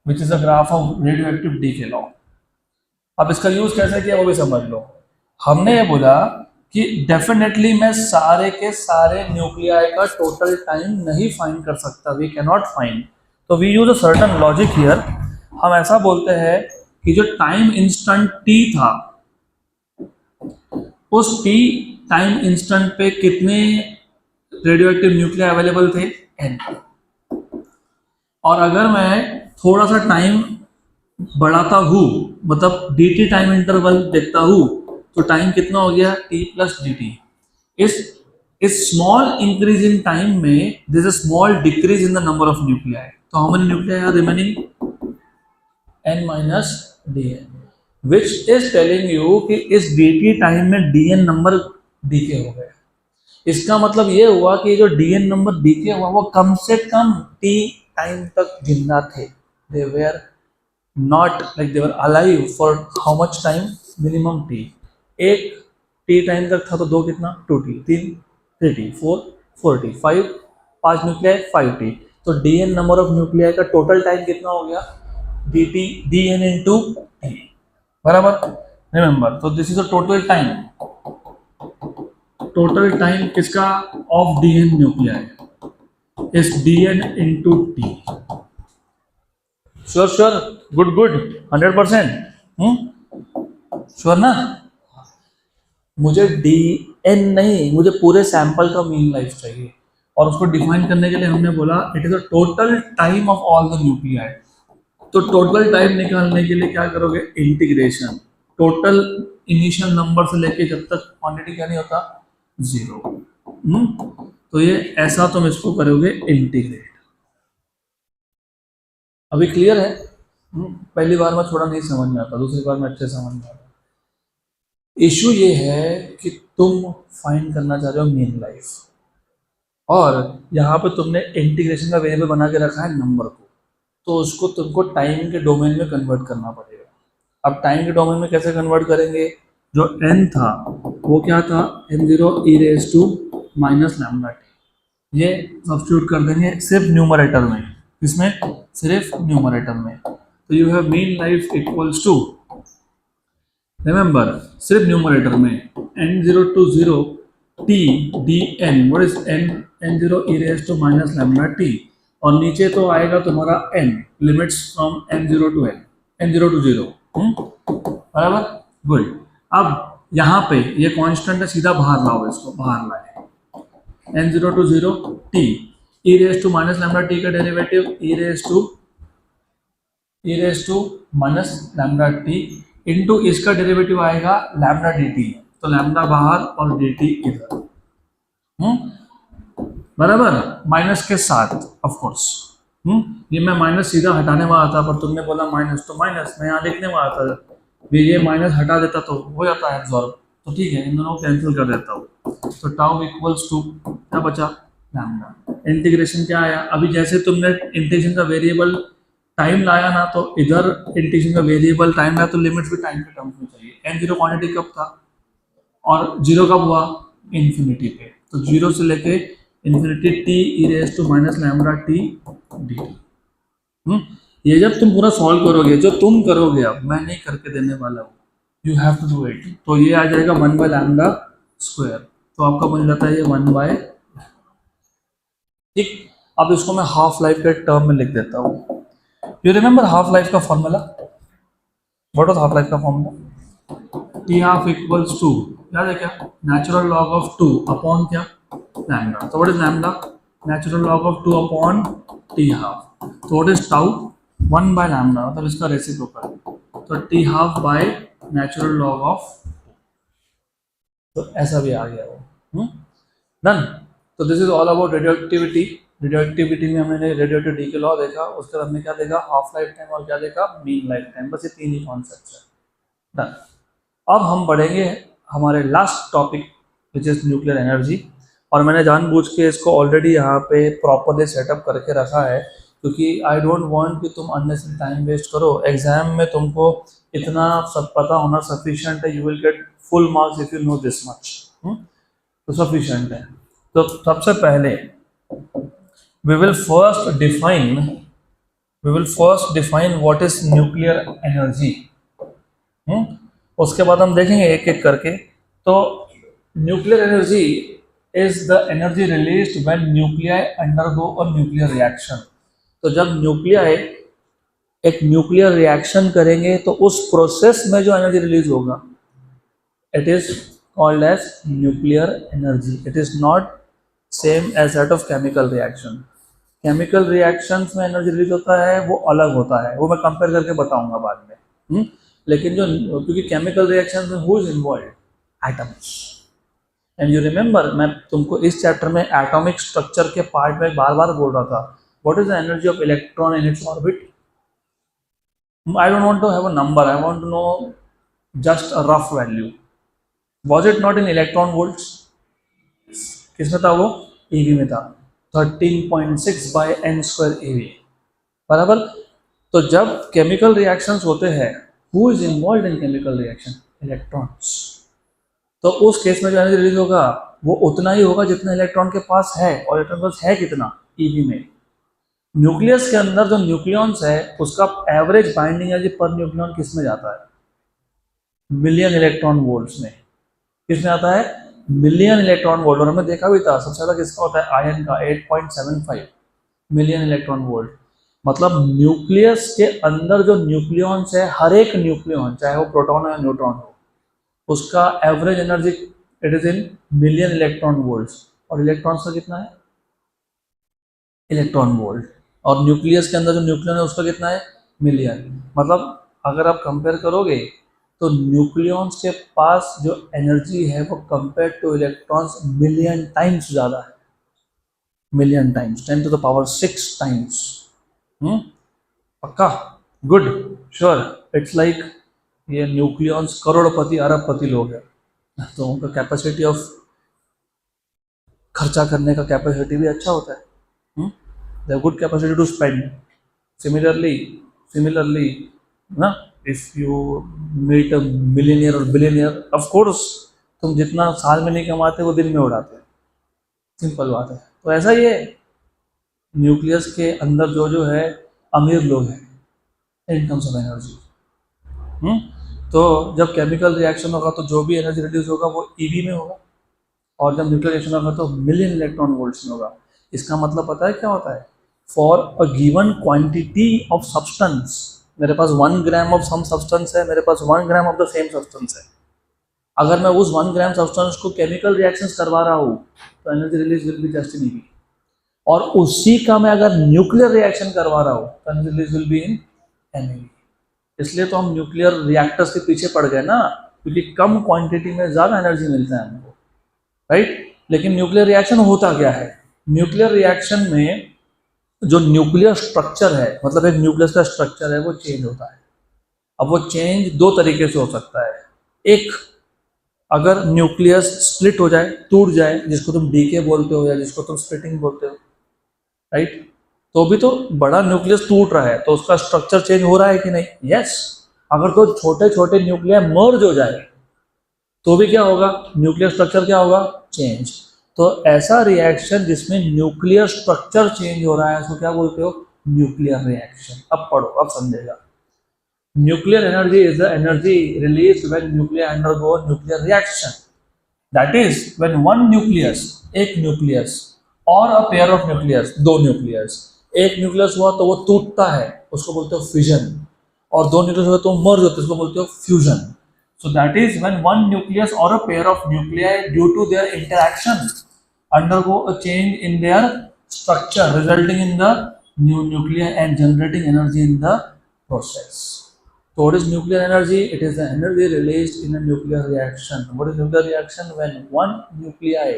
S1: which is a graph of radioactive decay law. अब इसका यूज कैसे किया वो भी समझ लो, हमने ये बोला कि डेफिनेटली मैं सारे के सारे न्यूक्लियाई का टोटल टाइम नहीं फाइंड कर सकता, वी कैन नॉट फाइंड, तो we use a certain logic here, हम ऐसा बोलते हैं कि जो टाइम इंस्टेंट टी था, उस टी टाइम इंस्टेंट पे कितने रेडियोएक्टिव न्यूक्लियाई अवेलेबल थे, n, और अगर मैं थोड़ा सा टाइम बढ़ाता हूँ, मतलब dt टाइम इंटरवल देखता हूँ, तो टाइम कितना हो गया, t प्लस dt, इस स्मॉल इंक्रीज इन टाइम में this a small decrease in the number of nuclei, तो how many nuclei are remaining, n minus dn, which is telling you कि इस dt टाइम में dn नंबर डीके हो गया, इसका मतलब ये हुआ कि जो dn नंबर डीके हुआ वो कम से कम t टाइम तक जिंदा थे, they were not like they were alive for how much time, minimum t, एक t टाइम तक था तो दो कितना 2t, तीन 3t, 4t, 5 पांच न्यूक्लियाई 5t, तो dn नंबर ऑफ न्यूक्लियाई का टोटल टाइम कितना हो गया, dt dn इंटू t, बराबर, रिमेंबर, तो this is a total time, total time किसका, of dn nuclei is dn into t, sure sure, good good, 100%, sure ना, मुझे dn नहीं, मुझे पूरे सैंपल का मीन लाइफ चाहिए, और उसको डिफाइन करने के लिए हमने बोला it is the total time of all the nuclei. तो टोटल टाइम निकालने के लिए क्या करोगे, इंटीग्रेशन, टोटल इनिशियल नंबर से लेके जब तक क्वांटिटी क्या नहीं होता, जीरो। तो ये ऐसा तुम इसको करोगे इंटीग्रेट। अभी क्लियर है? पहली बार में थोड़ा नहीं समझ में आता, दूसरी बार में अच्छे समझ में आता। इशू ये है कि तुम फाइंड करना चाह रहे हो मीन लाइफ, और यहाँ पे तुमने इंटीग्रेशन का वेरिएबल बना के रखा है नंबर को, तो उसको तुमको टाइम के डोमेन में कन्वर्ट करना पड़ेगा। अब टाइम के डोमेन में कैसे कन्वर्ट करेंगे, जो n था वो क्या था, n0 e raise to minus lambda t, ये सब्स्टिट्यूट कर देंगे सिर्फ न्यूमरेटर में, इसमें सिर्फ न्यूमरेटर में। तो you have mean life equals to, remember सिर्फ न्यूमरेटर में, n0 to 0 t dn, what is n0 e raise to minus lambda t, और नीचे तो आएगा तुम्हारा n, limits from n0 to n, n0 to 0, बराबर, गुड। अब यहाँ पे ये कांस्टेंट है, सीधा बाहर लाओ, इसको बाहर लाए, n0 to 0 t e raise to minus lambda t का derivative e raise to minus lambda t into इसका डेरिवेटिव आएगा लैम्डा डी टी, तो लैम्डा बाहर और डी टी इधर, बराबर, माइनस के साथ ऑफ कोर्स। ये मैं माइनस सीधा हटाने वाला था, पर तुमने बोला माइनस, तो माइनस मैं यहाँ लिखने वाला था, ये माइनस हटा देता तो हो जाता है एब्जॉर्ब, तो ठीक है, इन दोनों को कैंसिल कर देता हूँ, तो टाउ इक्वल्स टू क्या बचा, लैम्डा। इंटीग्रेशन क्या आया, अभी जैसे तुमने इंटीग्रेशन का वेरिएबल टाइम लाया ना, तो इधर इंटीग्रेशन का वेरिएबल टाइम लाया, तो लिमिट्स भी टाइम के टर्म्स में चाहिए। n0 क्वांटिटी कब था और जीरो कब हुआ, इन्फिनिटी पे, तो जीरो से लेके infinity t e raise to minus lambda t dt। ये जब तुम पूरा सॉल्व करोगे, जो तुम करोगे, अब मैं नहीं करके देने वाला हूँ, you have to do it, तो ये आ जाएगा 1 बाय लैम्डा स्क्वायर, तो आपका बन जाता है ये 1 बाय, ठीक। अब इसको मैं हाफ लाइफ के टर्म में लिख देता हूँ। यू रिमेंबर हाफ लाइफ का formula, what was half life का formula, t half equals to, याद है क्या, नेचुरल लॉग ऑफ 2 अपॉन क्या, लैम्डा, तो what is lambda, natural log of 2 upon t half, तो what is tau, 1 by lambda, मतलब इसका रेसिप्रोकल, तो t half by natural log of, तो ऐसा भी आ गया वो, डन। तो this is all about radioactivity. Radioactivity में हमने रेडियोएक्टिविटी के लॉ देखा, उसके बाद हमने क्या देखा, हाफ लाइफ टाइम और क्या देखा, मीन लाइफ टाइम, बस ये तीन ही कॉन्सेप्ट्स है, डन। अब हम बढ़ेंगे हमारे last topic which is nuclear energy, और मैंने जानबूझ के इसको ऑलरेडी यहाँ पे प्रॉपरली सेटअप करके रखा है, क्योंकि आई डोंट वांट कि तुम अननेसेसरी टाइम वेस्ट करो। एग्जाम में तुमको इतना सब पता होना सफिशिएंट है, you will get full marks if you know this much, तो सफिशिएंट है। तो सबसे पहले we will first define what is nuclear energy। उसके बाद हम देखेंगे एक एक करके। तो nuclear energy is the energy released when nuclei undergo a nuclear reaction. तो जब न्यूक्लियाई एक न्यूक्लियर रिएक्शन करेंगे, तो उस प्रोसेस में जो एनर्जी रिलीज होगा, it is called as nuclear energy. It is not same as that of chemical reaction. Chemical reactions में एनर्जी रिलीज होता है, वो अलग होता है, वो मैं कंपेयर करके बताऊंगा बाद में। लेकिन जो, क्योंकि केमिकल रिएक्शंस में who is involved, atoms. And you remember, मैं तुमको इस चैप्टर में एटॉमिक स्ट्रक्चर के पार्ट में बार बार बोल रहा था, what is the energy of electron in its orbit. I don't want to have a number, I want to know just a rough value. Was it not in electron volts, किसमें था वो, ईवी में था, 13.6 बाय n स्क्वायर eV, बराबर। तो जब केमिकल रिएक्शंस होते हैं, who is involved in chemical reaction, electrons. तो उस केस में जो एनर्जी रिलीज होगा वो उतना ही होगा जितना इलेक्ट्रॉन के पास है, और इलेक्ट्रॉन के पास है कितना, eV में। न्यूक्लियस के अंदर जो न्यूक्लियॉन्स है, उसका एवरेज बाइंडिंग एनर्जी पर न्यूक्लियॉन किस में जाता है, मिलियन इलेक्ट्रॉन वोल्ट्स में। किस में आता है, मिलियन इलेक्ट्रॉन वोल्ट। और हमने देखा भी था, सबसे ज़्यादा किसका होता है, आयन का, 8.75 मिलियन इलेक्ट्रॉन वोल्ट। मतलब न्यूक्लियस के अंदर जो न्यूक्लियॉन्स है, हर एक न्यूक्लियॉन, चाहे वो प्रोटॉन हो या न्यूट्रॉन हो, उसका average energy it is in million electron volts. और इलेक्ट्रॉन्स का कितना है, इलेक्ट्रॉन वोल्ट, और न्यूक्लियस के अंदर जो न्यूक्लियन है उसका कितना है, मिलियन। मतलब अगर आप कंपेयर करोगे तो न्यूक्लियॉन्स के पास जो एनर्जी है वो compare two electrons million times ज़्यादा है, मिलियन टाइम्स, 10⁶ टाइम्स। पक्का, गुड, श्योर, इट्स लाइक ये न्यूक्लियॉन्स करोड़पति अरबपति लोग हैं, तो उनका कैपेसिटी ऑफ खर्चा करने का कैपेसिटी भी अच्छा होता है, they good capacity to spend. Similarly ना, if you meet a millionaire और बिलियनियर, ऑफ कोर्स तुम जितना साल में नहीं कमाते वो दिन में उड़ाते हैं, सिंपल बात है। तो ऐसा ही है, न्यूक्लियस के अंदर जो जो है अमीर लोग हैं इन टर्म्स ऑफ एनर्जी। तो जब केमिकल रिएक्शन होगा तो जो भी एनर्जी रिड्यूस होगा वो ईवी में होगा, और जब न्यूक्लियर रिएक्शन होगा तो मिलियन इलेक्ट्रॉन वोल्ट्स में होगा। इसका मतलब पता है क्या होता है, for a given quantity of substance, मेरे पास 1 ग्राम ऑफ सम सब्सटेंस है, मेरे पास 1 gram of the same substance है, अगर मैं उस 1 ग्राम सब्सटेंस को केमिकल रिएक्शंस करवा रहा हूँ तो energy release will be just in EV, और उसी का मैं अगर न्यूक्लियर रिएक्शन करवा रहा हूँ तो energy release will be in MeV. इसलिए तो हम न्यूक्लियर रिएक्टर्स के पीछे पड़ गए ना, क्योंकि कम क्वांटिटी में ज़्यादा एनर्जी मिलता है हमको, राइट। लेकिन न्यूक्लियर रिएक्शन होता क्या है, न्यूक्लियर रिएक्शन में जो न्यूक्लियर स्ट्रक्चर है, मतलब एक न्यूक्लियस का स्ट्रक्चर है, वो चेंज होता है। अब वो चेंज दो तरीके से हो सकता है, एक अगर न्यूक्लियस स्प्लिट हो जाए, टूट जाए, जिसको तुम डीके बोलते हो या जिसको तुम स्प्लिटिंग बोलते हो, राइट, तो भी तो बड़ा न्यूक्लियस टूट रहा है तो उसका स्ट्रक्चर चेंज हो रहा है कि नहीं, यस। अगर तो छोटे छोटे न्यूक्लियर मर्ज हो जाए तो भी क्या होगा, न्यूक्लियर स्ट्रक्चर क्या होगा, चेंज। तो ऐसा रिएक्शन जिसमें न्यूक्लियर स्ट्रक्चर चेंज हो रहा है उसको क्या बोलते हो, न्यूक्लियर रिएक्शन। अब पढ़ो, अब समझेगा। Nuclear energy is the energy released when nuclear undergo nuclear reaction, that is when one nucleus, एक न्यूक्लियस, और अ पेयर ऑफ न्यूक्लियस, दो न्यूक्लियस, एक न्यूक्लियस हुआ तो वो टूटता है, उसको बोलते हो फिजन, और दो न्यूक्लियस हुआ तो मर्ज होते हैं, उसको बोलते हो fusion. So that is when one nucleus or a pair of nuclei due to their interaction undergo a change in their structure resulting in the new nuclei and generating energy in the process. So what is nuclear energy? It is the energy released in a nuclear reaction. What is nuclear reaction? When one nuclei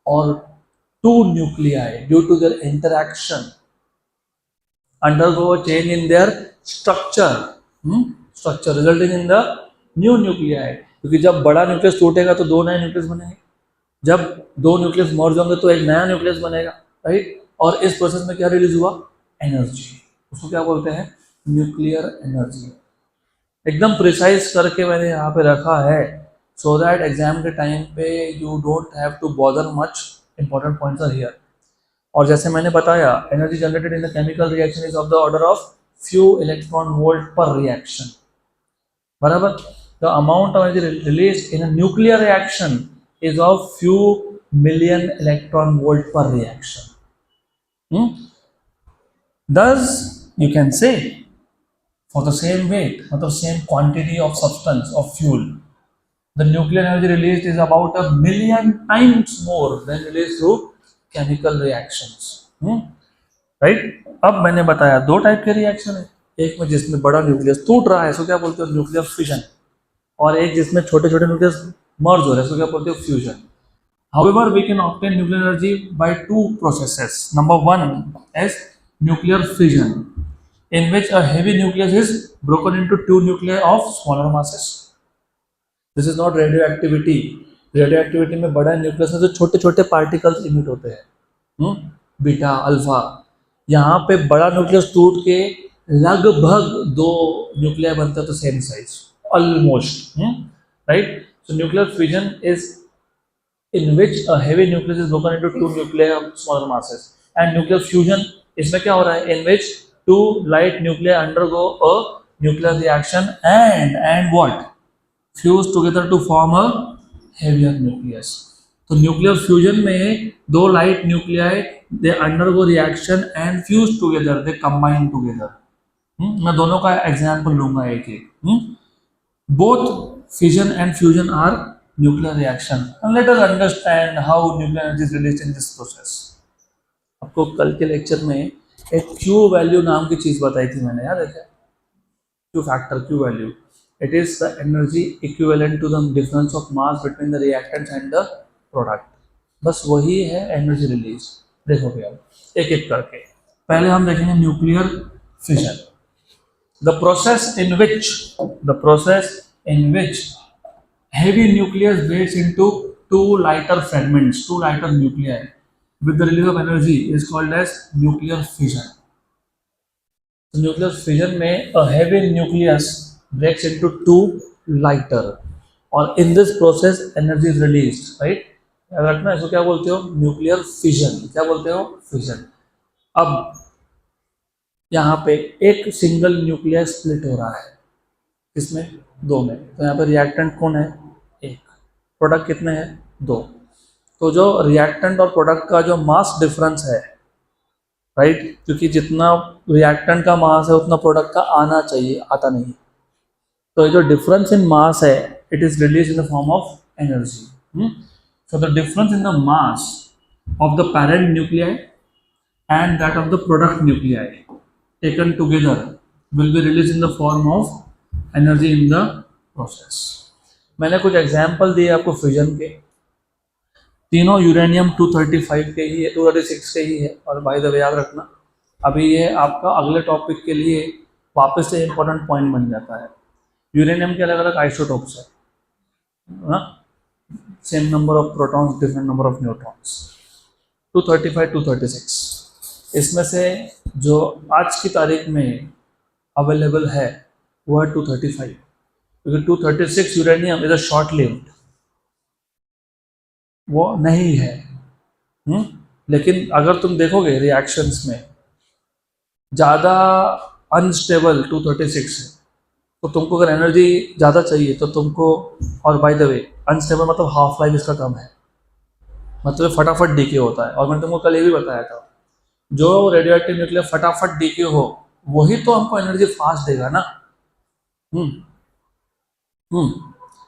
S1: or two nuclei due to their interaction undergo a change in their structure, structure resulting in the new nuclei. क्योंकि जब बड़ा न्यूक्लियस टूटेगा तो दो नए न्यूक्लियस बनेंगे, जब दो न्यूक्लियस मर्ज होंगे तो एक नया न्यूक्लियस बनेगा, राइट। और इस प्रोसेस में क्या रिलीज हुआ, एनर्जी, उसको क्या बोलते हैं, न्यूक्लियर एनर्जी। एकदम प्रिसाइज करके मैंने यहाँ पे रखा है सो दैट एग्जाम के टाइम पे you don't have to bother much, important points are here. और जैसे मैंने बताया, energy generated in the chemical reaction is of the order of few electron volt per reaction, बराबर। The amount of energy released in a nuclear reaction is of few million electron volt per reaction. Thus, you can say for the same weight, मतलब same quantity of substance of fuel, the nuclear energy released is about 1,000,000 times more than released through chemical reactions. Right? अब मैंने बताया दो टाइप के रिएक्शन है, एक में जिसमें बड़ा न्यूक्लियस टूट रहा है, सो क्या बोलते हो, न्यूक्लियर फिशन, और एक जिसमें छोटे छोटे न्यूक्लियस मर्ज हो रहे हैं, सो क्या बोलते हो, fusion. However, we can obtain nuclear energy by two processes. Number one is nuclear fission, in which a heavy nucleus is broken into two nuclei of smaller masses. This is not radioactivity. Radioactivity में बड़ा न्यूक्लियस में जो छोटे छोटे पार्टिकल्स इमिट होते हैं, बीटा अल्फा, यहाँ पे बड़ा न्यूक्लियस टूट के लगभग दो न्यूक्लिया बनते हैं, तो same size almost, right? So nuclear fission is in which a heavy nucleus is broken into two nuclei of smaller masses, and nuclear fusion इसमें क्या हो रहा है, in which two light nuclei undergo a nuclear reaction and what, fuse together to form a heavier nucleus. तो nuclear fusion में दो light nuclei they undergo reaction and fuse together, they combine together. मैं दोनों का एग्जाम्पल लूंगा एक एक। Both fission and fusion are nuclear reaction. And let us understand how nuclear energy is released in this process. आपको कल के लेक्चर में एक क्यू वैल्यू नाम की चीज़ बताई थी मैंने, याद है क्या? Q factor, Q value, it is the energy equivalent to the difference of mass between the reactants and the product. बस वही है एनर्जी रिलीज। देखोगे अब एक एक करके। पहले हम देखेंगे nuclear fission, the process in which heavy nucleus breaks into two lighter fragments, two lighter nuclei with the release of energy is called as nuclear fission. So nuclear fission में a heavy nucleus breaks into two lighter और in this process energy is released, right? याद रखना इसको क्या बोलते हो? Nuclear fission. क्या बोलते हो? फिशन। अब यहाँ पे एक सिंगल न्यूक्लियस स्प्लिट हो रहा है, किसमें? दो में। तो यहाँ पे रिएक्टेंट कौन है? एक। प्रोडक्ट कितने हैं? दो। तो जो रिएक्टेंट और प्रोडक्ट का जो मास डिफरेंस है, राइट, क्योंकि जितना रिएक्टेंट का मास है उतना प्रोडक्ट का आना चाहिए, आता नहीं। तो ये जो डिफरेंस इन मास है, it is release in the form of energy. So the difference in the mass of the parent nuclei and that of the product nuclei taken together will be release in the form of energy in the process. मैंने कुछ एग्जाम्पल दिए आपको फ्यूजन के, तीनों यूरेनियम 235 के ही है, 236 के ही है। और बाय द वे याद रखना, अभी ये आपका अगले टॉपिक के लिए वापस से इंपॉर्टेंट पॉइंट बन जाता है। यूरेनियम के अलग अलग आइसोटोप्स है ना, same number of protons, different number of neutrons. 235, 236, इसमें से जो आज की तारीख में अवेलेबल है वो है 235, क्योंकि 236 uranium is a short lived, वो नहीं है। लेकिन अगर तुम देखोगे रिएक्शंस में ज़्यादा अनस्टेबल 236 है, तो तुमको अगर एनर्जी ज़्यादा चाहिए तो तुमको, और बाय द वे अनस्टेबल मतलब हाफ लाइफ इसका कम है, मतलब फटाफट डीके होता है। और मैंने तुमको कल ये भी बताया था, जो रेडियोएक्टिव न्यूक्लियर फटाफट डीके हो वही तो हमको एनर्जी फास्ट देगा ना।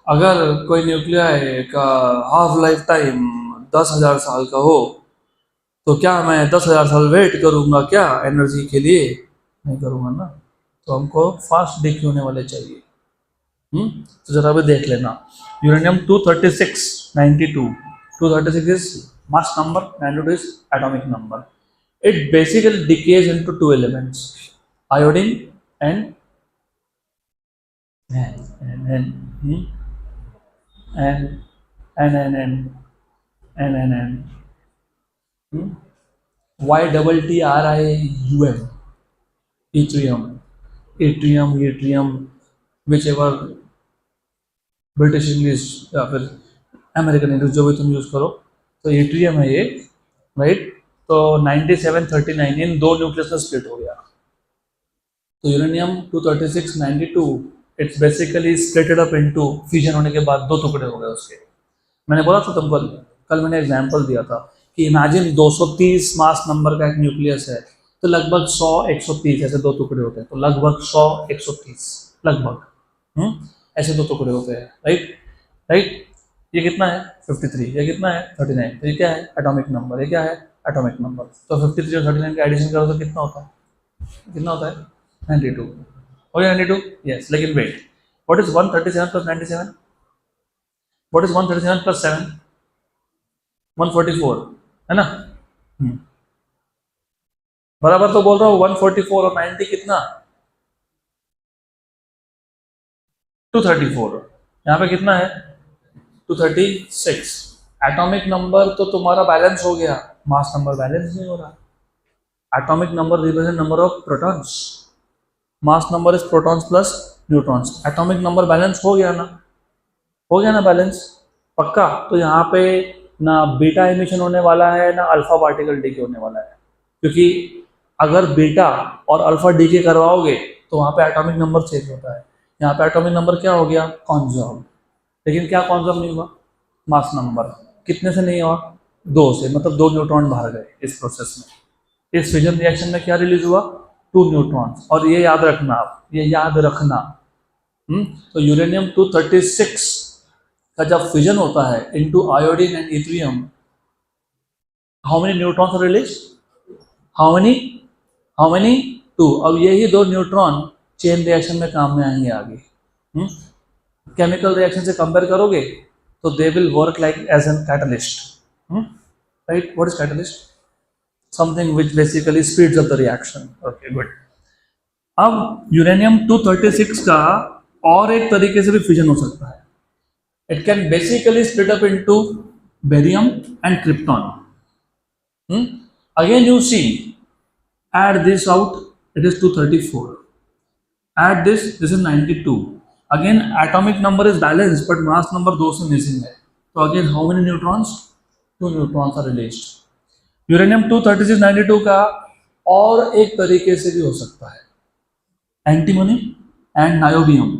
S1: अगर कोई न्यूक्लियर का हाफ लाइफ टाइम 10,000 साल का हो, तो क्या मैं 10,000 साल वेट करूँगा क्या एनर्जी के लिए? नहीं करूँगा ना। तो हमको फास्ट डीके होने वाले चाहिए। तो जरा भी देख लेना, uranium 236, 92, 236 is mass number, 92 is atomic number. It basically decays into two elements, iodine and YTTRIUM, yttrium, whichever British English या फिर अमेरिकन इंग्लिश जो भी तुम यूज करो, तो yttrium है ये, राइट। तो 9739 इन दो न्यूक्लियस में स्प्लिट हो गया। तो uranium 236, 92 it's basically splitted up into, fusion होने के बाद दो टुकड़े हो गए उसके। मैंने बोला था तुमको कल मैंने एग्जांपल दिया था कि इमेजिन 230 मास नंबर का एक न्यूक्लियस है, तो लगभग 100, 130 ऐसे दो टुकड़े होते हैं। तो लगभग 100, 130 लगभग ऐसे दो टुकड़े होते हैं, राइट। ये कितना है? 53। ये कितना है? 39। तो ये क्या है? Atomic number. ये क्या है? Atomic number. तो 53 और 39 का एडिशन करो तो कितना होता है? कितना होता है? 92। हो गया 92? यस। लेकिन wait, what is 137 plus 97? What is 137 plus 7? 144 है ना। बराबर तो बोल रहा हूँ। 144 और 90 कितना? 234। यहाँ पे कितना है? 236। एटॉमिक नंबर तो तुम्हारा बैलेंस हो गया, मास नंबर बैलेंस नहीं हो रहा। Atomic number represent number of protons, mass number is protons plus neutrons. Atomic number balance हो गया ना? हो गया ना बैलेंस? पक्का। तो यहाँ पे ना बीटा एमिशन होने वाला है ना अल्फा पार्टिकल डीके होने वाला है, क्योंकि अगर बीटा और अल्फा डीके करवाओगे तो वहाँ पे एटॉमिक नंबर चेंज होता है। यहाँ पे एटॉमिक नंबर क्या हो गया? कॉन्जर्व। लेकिन क्या कॉन्जर्व नहीं हुआ? Mass number. कितने से नहीं हुआ? 2 से, मतलब 2 न्यूट्रॉन बाहर गए इस प्रोसेस में। इस फिजन रिएक्शन में क्या रिलीज हुआ? 2 न्यूट्रॉन्स। और ये याद रखना, आप ये याद रखना। तो यूरेनियम 236 का जब फिजन होता है into iodine and yttrium, how many neutrons are release? How many 2। अब यही 2 न्यूट्रॉन चेन रिएक्शन में काम में आएंगे आगे। केमिकल रिएक्शन से कंपेयर करोगे तो they will work like as an catalyst, right. What is catalyst? Something which basically speeds up the reaction. Okay, good. अब यूरेनियम 236 का और एक तरीके से भी फ्यूजन हो सकता है। It can basically split up into barium and krypton. Again you see, add this out, it is 234. Add this is 92. Again atomic number is balanced but mass number 2 से missing है। तो again how many neutrons? 2 neutrons are released. Uranium 236 92 का और एक तरीके से भी हो सकता है, antimony and niobium.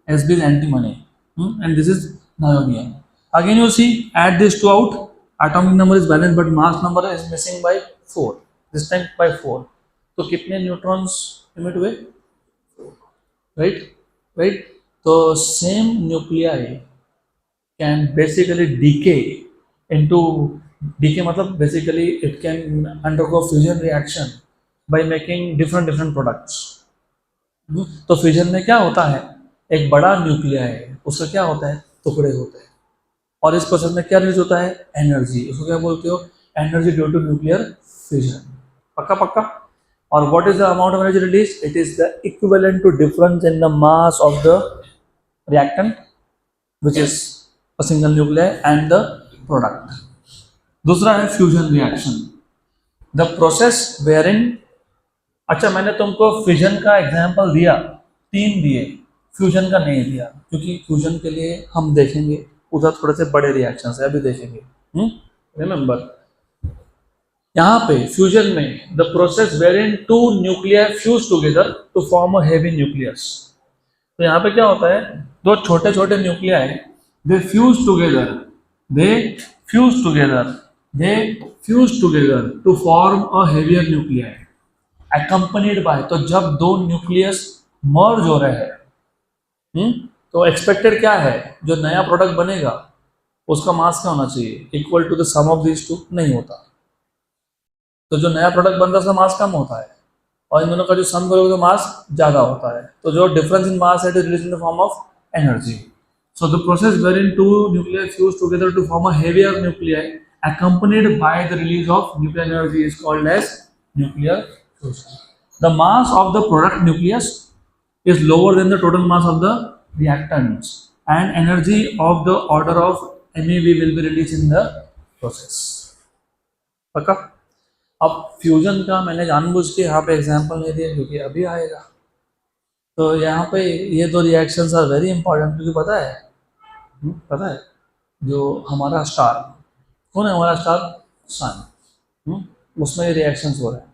S1: Sb is antimony and this is niobium. Again you see, add this two out, atomic number is balanced but mass number is missing by 4, this time by 4। तो कितने न्यूट्रॉन्स इमिट हुए? राइट। तो same nuclei can basically decay into, decay मतलब basically it can undergo fusion reaction by making different products. तो फ्यूजन में क्या होता है, एक बड़ा न्यूक्लियाई है, उसका क्या होता है, टुकड़े होते हैं, और इस प्रोसेस में क्या रिलीज होता है, एनर्जी। उसको क्या बोलते हो, energy due to nuclear fusion. पक्का। और what is the amount of energy released? It is the equivalent to difference in the mass of the reactant, which is a single nuclei, and the product. दूसरा है fusion reaction, the process wherein, अच्छा मैंने तुमको फ्यूजन का एग्जांपल दिया, 3 दिए, फ्यूजन का नहीं दिया क्योंकि फ्यूजन के लिए हम देखेंगे उधर थोड़े से बड़े रिएक्शंस है, अभी देखेंगे। रिमेंबर, यहाँ पे फ्यूजन में the process wherein 2 nuclear fuse together to form a heavy nucleus. तो यहाँ पे क्या होता है, 2 छोटे छोटे nuclei they fuse together to form a heavier nuclei accompanied by। तो जब 2 न्यूक्लियस मर्ज हो रहे हैं, तो एक्सपेक्टेड क्या है, जो नया प्रोडक्ट बनेगा उसका मास क्या होना चाहिए, equal to the sum of these 2 नहीं होता। तो जो नया प्रोडक्ट बनता है उसका मास कम होता है, और इन दोनों का जो सम करोगे तो मास ज़्यादा होता है। तो जो डिफरेंस इन मास है it is released in the form of energy. So the process wherein 2 nuclear fuse together to form a heavier nuclei accompanied by the release of nuclear energy is called as nuclear fusion. The mass of the product nucleus is lower than the total mass of the reactants, and energy of the order of MeV will be released in the process. पक्का? अब फ्यूजन का मैंने जानबूझ के यहाँ पे एग्जांपल नहीं दिया क्योंकि अभी आएगा। तो यहाँ पे ये 2 रिएक्शंस आर वेरी इंपॉर्टेंट, क्योंकि पता है जो हमारा स्टार, कौन है हमारा स्टार, सन, उसमें ये रिएक्शंस हो रहे हैं।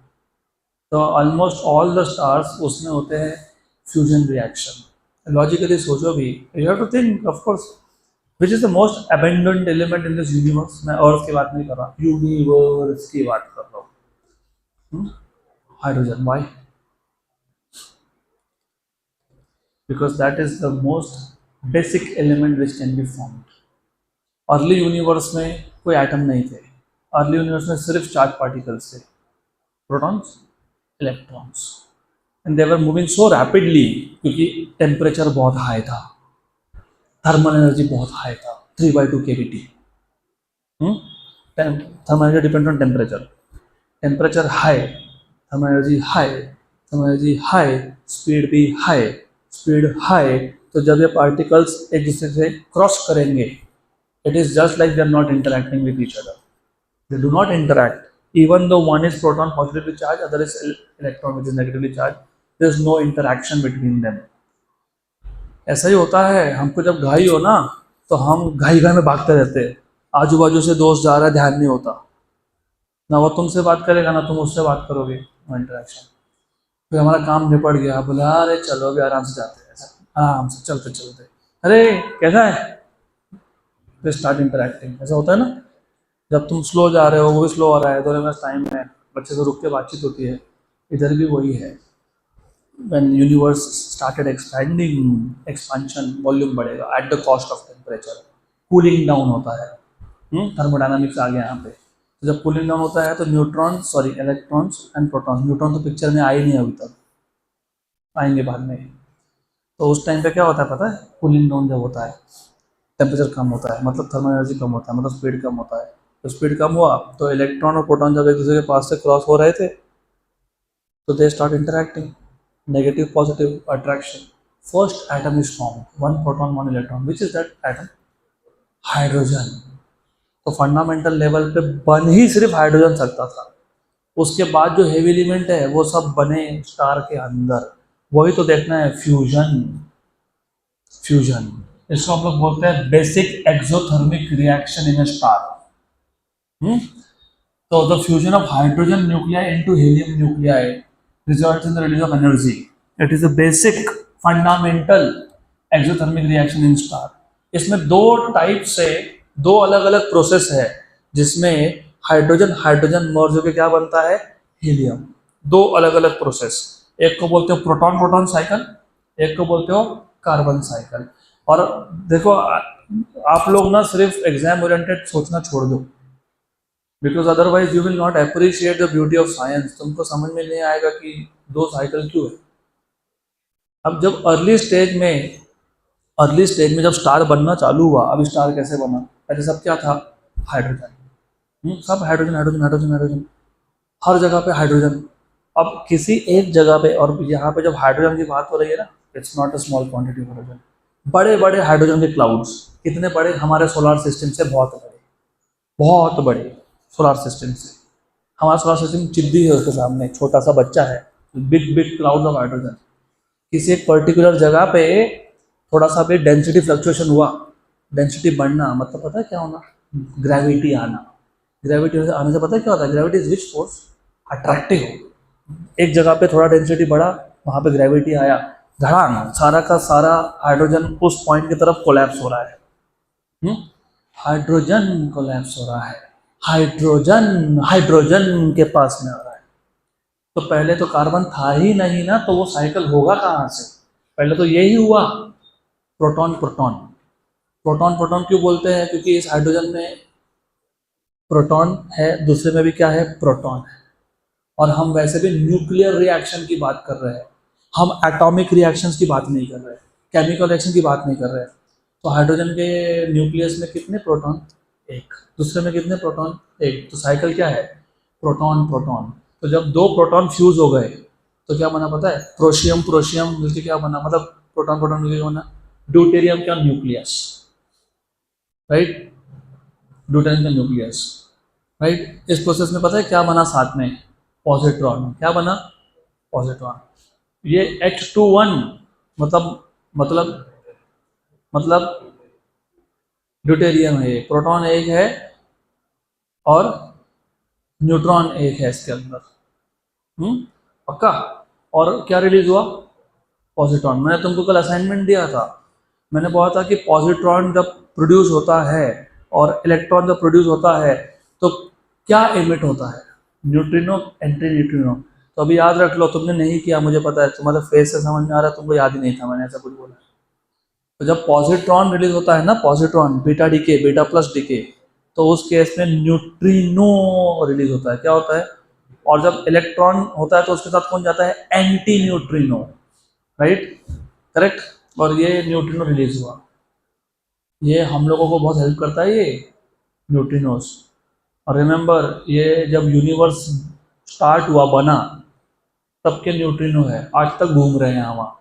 S1: तो ऑलमोस्ट ऑल द स्टार्स उसमें होते हैं फ्यूजन रिएक्शन। लॉजिकली सोचो भी, you have to think of course which is the most abundant element in this universe. मैं अर्थ की बात नहीं कर रहा, यूनिवर्स की बात कर रहा हूँ। Hydrogen. Why? Because that is the most basic element which can be formed. Early universe में कोई एटम नहीं थे, अर्ली यूनिवर्स में सिर्फ चार्ज पार्टिकल्स थे, protons, electrons, and they were moving so rapidly क्योंकि टेम्परेचर बहुत हाई था, थर्मल एनर्जी बहुत हाई था, 3/2 kBT। Thermal energy depend on temperature high, thermal energy high, speed भी हाई। तो जब ये पार्टिकल्स एक दूसरे से क्रॉस करेंगे, it is just like they are not interacting with each other. They do not interact. Even though one is proton positively charged, other is electron which is negatively charged, there is no interaction between them. ऐसा ही होता है, हमको जब घाई हो ना तो हम घाई में भागते रहते हैं, आजू बाजू से दोस्त जा रहा है, ध्यान नहीं होता, ना वो तुमसे बात करेगा ना तुम उससे बात करोगे, नो इंटरेक्शन। फिर हमारा काम निपट गया, बोला अरे चलो अभी आराम से जाते हैं, आराम से चलते, अरे कैसा है, फिर स्टार्ट इंटरेक्टिंग। ऐसा होता है ना, जब तुम स्लो जा रहे हो वो भी स्लो आ रहा है, दोनों में टाइम है, बच्चे से रुक के बातचीत होती है, इधर भी वही है। When universe started expanding, expansion, volume बढ़ेगा at the cost of temperature, cooling down होता है, थर्मोडायनामिक्स आ गया यहाँ पे। तो जब कूलिंग डाउन होता है तो इलेक्ट्रॉन्स एंड प्रोटॉन्स, न्यूट्रॉन तो पिक्चर में आए नहीं अभी तक, आएंगे बाद में। तो उस टाइम पे क्या होता है पता है, कूलिंग डाउन जब होता है टेम्परेचर कम होता है, मतलब थर्मल एनर्जी कम होता है, मतलब स्पीड कम होता है। तो स्पीड कम हुआ तो इलेक्ट्रॉन और प्रोटॉन जब एक दूसरे के पास से क्रॉस हो रहे थे तो they start interacting, negative positive attraction. First atom is form, one proton one electron, which is that atom, hydrogen. तो फंडामेंटल लेवल पे बन ही सिर्फ हाइड्रोजन सकता था, उसके बाद जो हेवी एलिमेंट है वो सब बने स्टार के अंदर। वही तो देखना है, फ्यूजन। फ्यूजन इसको हम लोग बोलते हैं basic exothermic reaction in a star. तो the fusion of hydrogen nuclei into helium nuclei results in the release of energy. It is a basic fundamental exothermic reaction in star. इसमें दो टाइप से, दो अलग अलग प्रोसेस है जिसमें हाइड्रोजन हाइड्रोजन मर्ज होकर क्या बनता है, हीलियम। दो अलग अलग प्रोसेस, एक को बोलते हो प्रोटॉन प्रोटॉन साइकिल, एक को बोलते हो कार्बन साइकिल। और देखो आप लोग ना सिर्फ एग्जाम ओरिएंटेड सोचना छोड़ दो, because otherwise you will not appreciate the beauty of science. तुमको समझ में नहीं आएगा कि दो साइकिल क्यों है। अब जब अर्ली स्टेज में जब स्टार बनना चालू हुआ, अब स्टार कैसे बना, पहले सब क्या था, हाइड्रोजन। सब हाइड्रोजन हाइड्रोजन हाइड्रोजन हाइड्रोजन, हर जगह पे हाइड्रोजन। अब किसी एक जगह पे, और यहाँ पे जब हाइड्रोजन की बात हो रही है ना, it's not a small quantity of hydrogen. बड़े बड़े हाइड्रोजन के क्लाउड्स, कितने बड़े, हमारे सोलर सिस्टम से बहुत बड़े, बहुत बड़े सोलर सिस्टम से। हमारा सोलर सिस्टम चिद्दी है, उसके सामने एक छोटा सा बच्चा है, big big cloud of hydrogen. किसी एक पर्टिकुलर जगह पे थोड़ा सा भी डेंसिटी फ्लक्चुएशन हुआ, डेंसिटी बढ़ना मतलब पता है क्या होना, ग्रेविटी आना। ग्रेविटी आने से पता है क्या होता है, gravity is which force, attractive. एक जगह पे थोड़ा डेंसिटी बढ़ा, वहां पे ग्रेविटी आया, धड़ाम, सारा का सारा हाइड्रोजन उस पॉइंट की तरफ कोलैप्स हो रहा है। हाइड्रोजन कोलैप्स हो रहा है, हाइड्रोजन हाइड्रोजन के पास में आ रहा है। तो पहले तो कार्बन था ही नहीं ना, तो वो साइकिल होगा कहाँ से, पहले तो यही हुआ, प्रोटॉन प्रोटॉन। प्रोटॉन प्रोटॉन क्यों बोलते हैं, क्योंकि इस हाइड्रोजन में प्रोटॉन है, दूसरे में भी क्या है, प्रोटॉन है। और हम वैसे भी न्यूक्लियर रिएक्शन की बात कर रहे हैं, हम एटॉमिक रिएक्शंस की बात नहीं कर रहे, केमिकल रिएक्शन की बात नहीं कर रहे। तो हाइड्रोजन के न्यूक्लियस में कितने प्रोटॉन, एक, दूसरे में कितने प्रोटॉन, एक। तो साइकिल क्या है, प्रोटॉन प्रोटॉन। तो जब दो प्रोटॉन फ्यूज हो गए तो क्या बना पता है, प्रोशियम प्रोशियम मिलकर क्या बना, मतलब प्रोटॉन प्रोटॉन मिलकर बना ड्यूटेरियम का न्यूक्लियस, राइट, ड्यूटेरियम का न्यूक्लियस, राइट। इस प्रोसेस में पता है क्या बना साथ में, पॉजिट्रॉन। क्या बना, पॉजिट्रॉन। ये H21 मतलब मतलब मतलब ड्यूटेरियम है, प्रोटॉन एक है और न्यूट्रॉन एक है इसके अंदर। पक्का। और क्या रिलीज हुआ, पॉजिट्रॉन। मैंने तुमको कल असाइनमेंट दिया था, मैंने बोला था कि पॉजिट्रॉन जब प्रोड्यूस होता है और इलेक्ट्रॉन जब प्रोड्यूस होता है तो क्या एमिट होता है, न्यूट्रिनो एंटी न्यूट्रिनो। तो अभी याद रख लो, तुमने नहीं किया मुझे पता है, तुम्हारे फेस से समझ में आ रहा है, तुमको याद ही नहीं था मैंने ऐसा कुछ बोला। तो जब पॉजिट्रॉन रिलीज होता है ना, positron beta decay, beta plus decay, तो उस केस में न्यूट्रिनो रिलीज होता है। क्या होता है, और जब इलेक्ट्रॉन होता है तो उसके साथ कौन जाता है, एंटी न्यूट्रिनो, राइट, करेक्ट। और ये न्यूट्रिनो रिलीज हुआ, ये हम लोगों को बहुत हेल्प करता है ये न्यूट्रिनोस। और रिमेंबर, ये जब यूनिवर्स स्टार्ट हुआ, बना, तब के न्यूट्रिनो है, आज तक घूम रहे हैं वहाँ।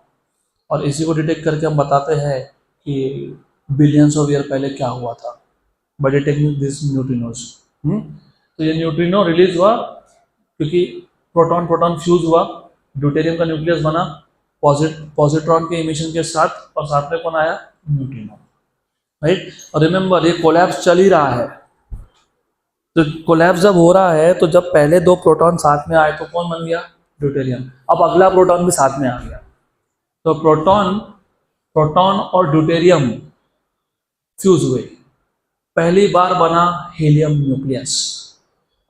S1: और इसी को डिटेक्ट करके हम बताते हैं कि बिलियंस ऑफ ईयर पहले क्या हुआ था, बाय डिटेक्टिंग दिस न्यूट्रिनोस। तो ये न्यूट्रिनो रिलीज हुआ क्योंकि प्रोटॉन प्रोटॉन फ्यूज हुआ, ड्यूटेरियम का न्यूक्लियस बना पॉजिट्रॉन के इमिशन के साथ, और साथ में कौन आया, न्यूट्रिनो, राइट। और रिमेंबर, ये कोलैप्स चल ही रहा है। तो कोलैप्स जब हो रहा है तो जब पहले दो प्रोटॉन साथ में आए तो कौन बन गया, ड्यूटेरियम। अब अगला प्रोटॉन भी साथ में आ गया, तो प्रोटॉन प्रोटॉन और ड्यूटेरियम फ्यूज हुए, पहली बार बना हीलियम न्यूक्लियस।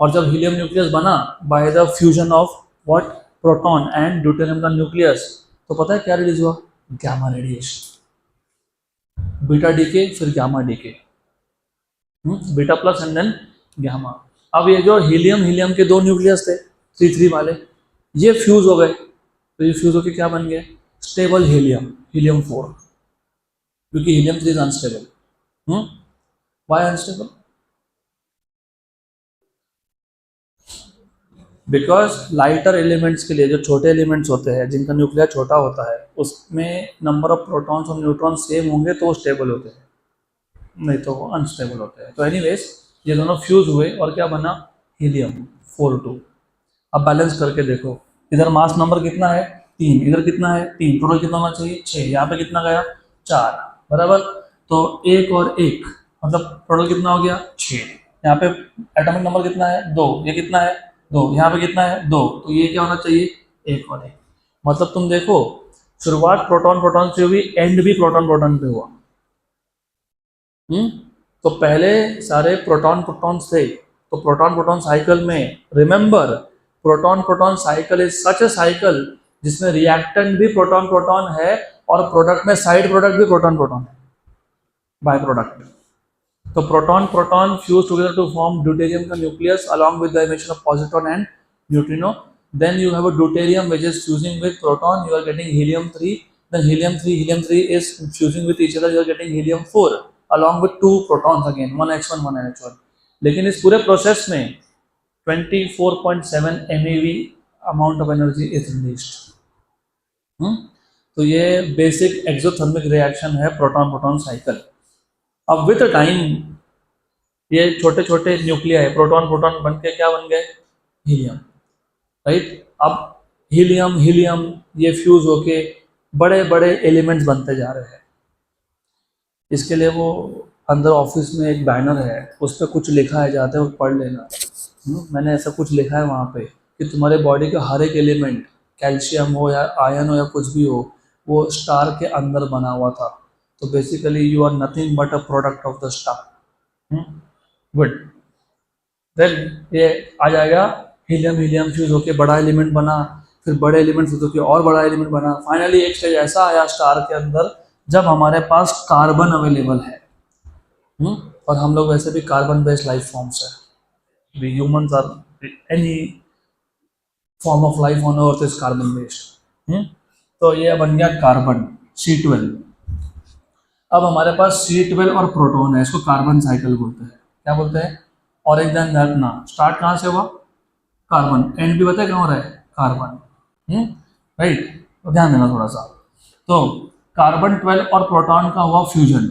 S1: और जब हीलियम न्यूक्लियस बना by the fusion of what, proton and deuterium का न्यूक्लियस, तो पता है क्या रिलीज हुआ, गामा रेडिएशन। बीटा डीके फिर gamma decay, beta plus and then gamma. अब ये जो हीलियम के दो न्यूक्लियस थे 3 3 वाले, ये फ्यूज हो गए, तो ये फ्यूज होके क्या बन गए, स्टेबल हीलियम 4, क्योंकि helium 3 is unstable. Why unstable? Because lighter elements के लिए, जो छोटे एलिमेंट्स होते हैं जिनका न्यूक्लियर छोटा होता है, उसमें नंबर ऑफ प्रोटॉन्स और न्यूट्रॉन सेम होंगे तो वो स्टेबल होते हैं, नहीं तो वो अनस्टेबल होते हैं। तो एनीवेज ये दोनों फ्यूज हुए और क्या बना, हीलियम 4 2। अब बैलेंस करके देखो, इधर मास नंबर कितना है 3, इधर कितना है 3, टोटल कितना होना चाहिए 6, यहाँ पे कितना गया 4, बराबर। तो 1 और 1 मतलब टोटल कितना हो गया 6। यहाँ पे एटॉमिक नंबर कितना है 2, ये कितना है 2, यहाँ पे कितना है 2, तो ये क्या होना चाहिए 1 और 1। मतलब तुम देखो, शुरुआत प्रोटॉन प्रोटॉन से हुई, एंड भी प्रोटॉन प्रोटॉन पे हुआ। तो पहले सारे प्रोटॉन प्रोटॉन्स थे, तो प्रोटॉन प्रोटॉन साइकिल में remember, proton proton cycle is such a cycle जिसमें रिएक्टेंट भी प्रोटॉन प्रोटॉन है और प्रोडक्ट में साइड प्रोडक्ट भी प्रोटॉन प्रोटॉन है, बाय प्रोडक्ट। तो proton proton fuse together to form deuterium का nucleus along with the emission of positron and neutrino, then you have a deuterium which is fusing with proton, you are getting helium 3, then helium 3 is fusing with each other, you are getting helium 4 along with 2 protons again, one h1 one h1। लेकिन इस पूरे प्रोसेस में 24.7 MeV amount of energy is released. तो ये बेसिक एक्सोथर्मिक रिएक्शन है प्रोटॉन प्रोटॉन साइकिल। अब विद टाइम ये छोटे छोटे न्यूक्लियाई प्रोटॉन प्रोटॉन बन के क्या बन गए, हीलियम, राइट। अब हीलियम ये फ्यूज होके बड़े बड़े एलिमेंट्स बनते जा रहे हैं। इसके लिए वो अंदर ऑफिस में एक बैनर है, उस पर कुछ लिखा है, जाते हो पढ़ लेना। मैंने ऐसा कुछ लिखा है वहाँ पे कि तुम्हारे बॉडी का हर एक एलिमेंट, कैल्शियम हो या आयन हो या कुछ भी हो, वो स्टार के अंदर बना हुआ था। तो basically you are nothing but a product of the star. Good. Then ये आ जाएगा, हीलियम फ्यूज होके बड़ा एलिमेंट बना, फिर बड़े एलिमेंट फ्यूज होके और बड़ा एलिमेंट बना। फाइनली एक स्टेज ऐसा आया स्टार के अंदर जब हमारे पास कार्बन अवेलेबल है। और हम लोग वैसे भी कार्बन बेस्ड लाइफ फॉर्म्स है, we humans are any form of life on earth is carbon based. तो ये बन गया कार्बन C12। अब हमारे पास C12 और प्रोटॉन है, इसको कार्बन साइकिल बोलते हैं। क्या बोलते हैं? और एक ध्यान रखना, स्टार्ट कहाँ से हुआ, कार्बन, एंड भी पता है कहाँ हो रहा है, कार्बन। राइट, तो ध्यान देना थोड़ा सा। तो कार्बन 12 और प्रोटॉन का हुआ फ्यूजन,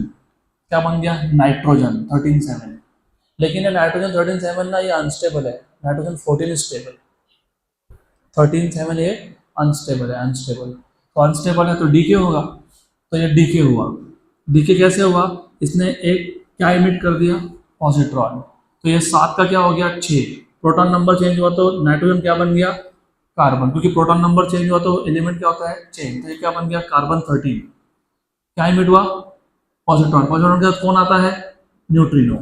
S1: क्या बन गया, नाइट्रोजन 13 7। लेकिन ये नाइट्रोजन 13 7 ना, ये अनस्टेबल है, नाइट्रोजन 14 स्टेबल, 13 7 ये अनस्टेबल है, अनस्टेबल। तो अनस्टेबल है तो डीके होगा, तो ये डीके हुआ। डीके कैसे हुआ, इसने एक क्या इमिट कर दिया, पॉजिट्रॉन। तो ये 7 का क्या हो गया 6, प्रोटॉन नंबर चेंज हुआ तो नाइट्रोजन क्या बन गया, कार्बन, क्योंकि प्रोटॉन नंबर चेंज हुआ तो एलिमेंट क्या होता है, चेंज। तो ये क्या बन गया, कार्बन 13। क्या इमिट हुआ, पॉजिट्रॉन। पॉजिट्रॉन के साथ कौन आता है, न्यूट्रिनो,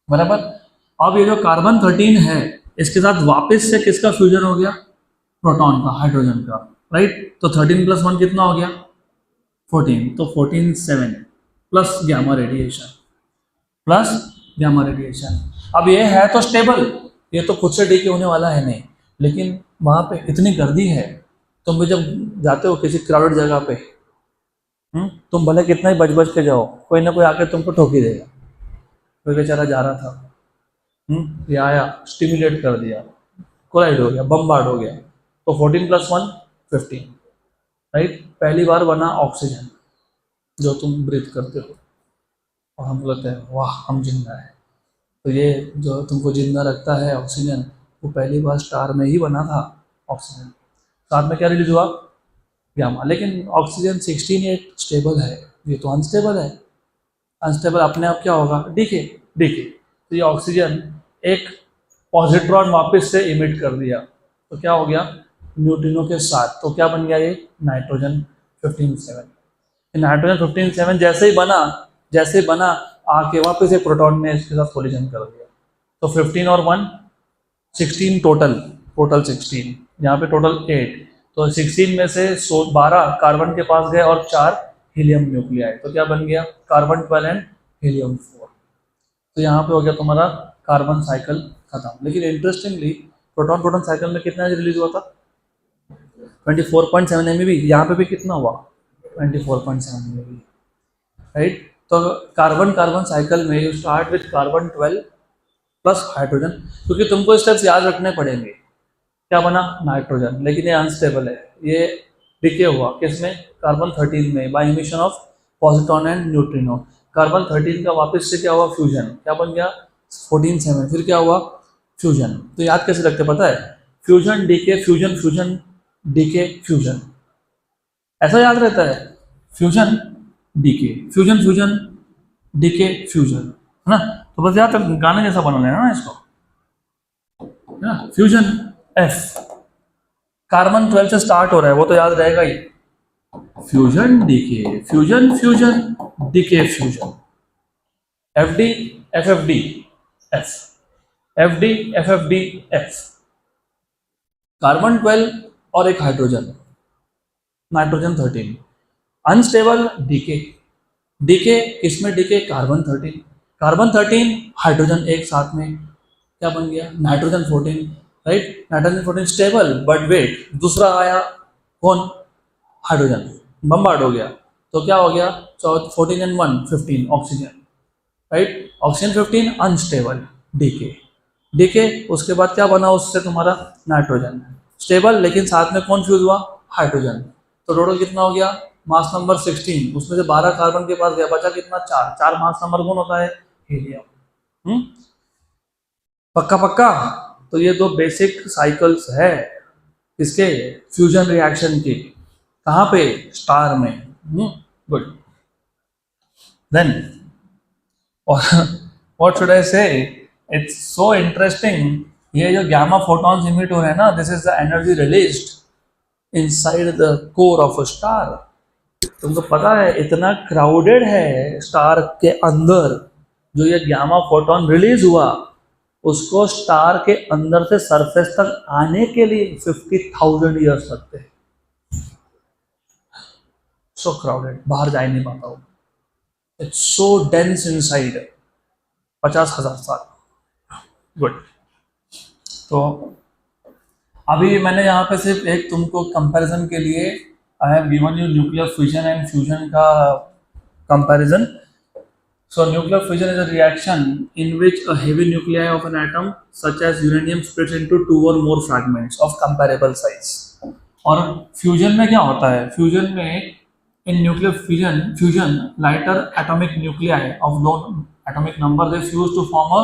S1: बराबर। अब ये जो कार्बन 13 है, इसके साथ वापस से किसका फ्यूजन हो गया, प्रोटॉन का, हाइड्रोजन का, राइट। तो 13 + 1 कितना हो गया, 14। तो 14 7 plus gamma radiation, plus gamma radiation. अब ये है तो स्टेबल, ये तो खुद से डीके होने वाला है नहीं, लेकिन वहाँ पे इतनी गर्दी है, तुम भी जब जाते हो किसी क्राउडेड जगह पे, तुम भले कितना ही बच के जाओ, कोई ना कोई आके तुमको ठोक ही देगा। कोई बेचारा जा रहा था, ये आया, स्टिमुलेट कर दिया, कोलाइड हो गया, बम्बार्ड हो गया। तो 14 + 1 15, राइट। पहली बार बना ऑक्सीजन जो तुम ब्रीथ करते हो, और हम बोलते हैं वाह हम जिंदा है। तो ये जो तुमको जिंदा रखता है ऑक्सीजन, वो पहली बार स्टार में ही बना था ऑक्सीजन। साथ में क्या रिलीज हुआ, गामा। लेकिन ऑक्सीजन 16 ये स्टेबल है, ये तो अनस्टेबल है। अनस्टेबल अपने आप क्या होगा, डीके। तो ये ऑक्सीजन एक पॉजिट्रॉन वापस से इमिट कर दिया, तो क्या हो गया, न्यूट्रिनो के साथ। तो क्या बन गया, ये नाइट्रोजन 15 7। नाइट्रोजन 15 7 जैसे ही बना आके वापस एक प्रोटॉन ने इसके साथ कोलिजन कर दिया। तो 15 और 1 16 टोटल 16, यहाँ पे टोटल 8। तो 16 में से 12 कार्बन के पास गए और 4 हीलियम न्यूक्लियाई। तो क्या बन गया, कार्बन 12 एंड हीलियम 4। तो यहाँ पे हो गया तुम्हारा कार्बन साइकिल खत्म। लेकिन इंटरेस्टिंगली प्रोटॉन प्रोटॉन साइकिल में कितना रिलीज हुआ था? 24.7 MeV। यहाँ पे भी कितना हुआ? 24.7 MeV, राइट। तो कार्बन कार्बन साइकिल में you start with carbon 12 plus hydrogen, क्योंकि तुमको स्टेप्स याद रखने पड़ेंगे। क्या बना? नाइट्रोजन। लेकिन ये अनस्टेबल है, ये डिके हुआ किसमें? कार्बन 13 में, by emission of positron and neutrino. Carbon 13 का वापस से क्या हुआ? फ्यूजन। क्या बन गया? 14 7। फिर क्या हुआ? फ्यूजन। तो याद कैसे रखते पता है? Fusion decay fusion, fusion decay fusion, ऐसा याद रहता है। Fusion decay fusion, fusion decay fusion, है ना। तो बस याद गाने जैसा बना लेना ना इसको, है ना। फ्यूजन एफ, कार्बन 12 से स्टार्ट हो रहा है, वो तो याद रहेगा ही। Fusion decay fusion, fusion decay fusion, F D F F D F, F D F F D F. Carbon 12 और एक hydrogen, nitrogen 13। Unstable decay, decay किसमें? डीके कार्बन 13, कार्बन 13 हाइड्रोजन एक साथ में, क्या बन गया? Nitrogen 14, right. Nitrogen 14 stable, but wait, दूसरा आया कौन? हाइड्रोजन, बम्बार्ड हो गया। तो क्या हो गया? 14 and 1 15 oxygen, right. Oxygen 15 unstable, decay decay. उसके बाद क्या बना उससे? तुम्हारा नाइट्रोजन, स्टेबल, लेकिन साथ में कौन फ्यूज हुआ? हाइड्रोजन। तो टोटल कितना हो गया? मास नंबर 16, उसमें से 12 कार्बन के पास गया, बचा कितना? 4। 4 मास नंबर कौन होता है? हीलियम। पक्का पक्का। तो ये दो बेसिक साइकिल्स है इसके फ्यूजन रिएक्शन की। कहाँ पे? स्टार में। Good. Then what should I say, it's so interesting. ये जो गामा फोटॉन्स इमिट हो रहे हैं ना, this is the energy released inside the core of a star. तुमको पता है इतना क्राउडेड है स्टार के अंदर, जो ये गामा फोटॉन रिलीज हुआ, उसको स्टार के अंदर से सरफेस तक आने के लिए 50,000 ईयर्स लगते हैं। सो क्राउडेड, बाहर जा ही नहीं पाता वो। इट्स सो डेंस इनसाइड, 50,000 साल। गुड। तो अभी मैंने यहाँ पे सिर्फ एक तुमको कंपैरिजन के लिए I have given you nuclear fission and fusion का comparison. So nuclear fission is a reaction in which a heavy nuclei of an atom such as uranium splits into 2 or more fragments of comparable size. और फ्यूजन में क्या होता है? फ्यूजन में in nuclear fusion lighter atomic nuclei of low atomic number they fuse to form a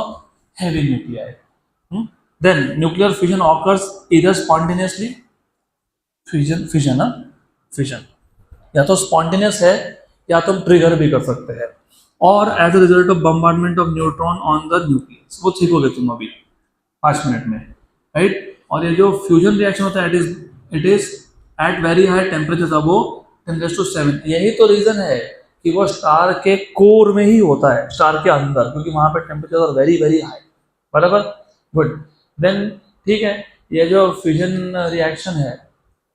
S1: heavy nuclei. Then nuclear fission occurs either spontaneously, fission या तो spontaneous है या तुम ट्रिगर भी कर सकते हैं, और as a result of bombardment of neutron on the nucleus. वो सीखोगे तुम अभी 5 मिनट में, राइट। और ये जो फ्यूजन रिएक्शन होता है it is at very high temperature, above 10⁻⁷। यही तो रीजन है कि वो स्टार के कोर में ही होता है, स्टार के अंदर, क्योंकि वहां पे टेम्परेचर वेरी वेरी हाई, बराबर। गुड। देन ठीक है, ये जो फ्यूजन रिएक्शन है,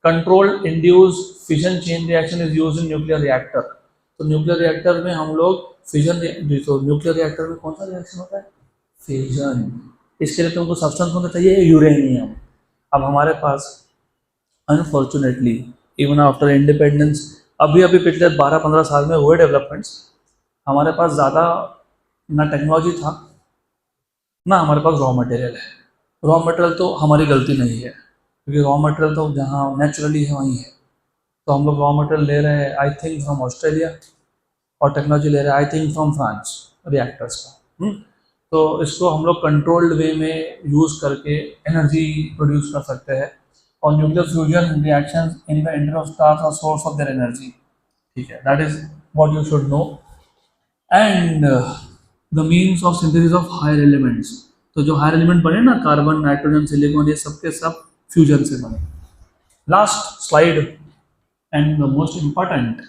S1: controlled induce fission chain reaction is used in nuclear reactor. तो न्यूक्लियर रिएक्टर में हम लोग फिजन, तो न्यूक्लियर रिएक्टर में कौन सा रिएक्शन होता है? फिजन। इसके लिए तुमको सब्सटेंस कौन सा चाहिए? यूरेनियम। अब हमारे पास अनफॉर्चुनेटली इवन आफ्टर इंडिपेंडेंस, अभी अभी पिछले 12-15 साल में हुए डेवलपमेंट्स, हमारे पास ज़्यादा ना टेक्नोलॉजी था ना हमारे पास रॉ मटेरियल है। रॉ मटेरियल तो हमारी गलती नहीं है, क्योंकि रॉ मटेरियल तो जहाँ नेचुरली है वहीं है। तो हम लोग रॉ मटेरियल ले रहे हैं आई थिंक फ्रॉम ऑस्ट्रेलिया, और टेक्नोलॉजी ले रहे हैं I think from France reactors का। तो इसको हम लोग कंट्रोल्ड वे में यूज़ करके एनर्जी प्रोड्यूस कर सकते हैं। और nuclear fusion reactions in the inter of stars are source of their energy, ठीक है, that is what you should know. And the means of synthesis of higher elements, तो जो हायर एलिमेंट बने ना, कार्बन, नाइट्रोजन, सिलिकॉन, ये सब के सब फ्यूजन से बने। Last slide and the most important,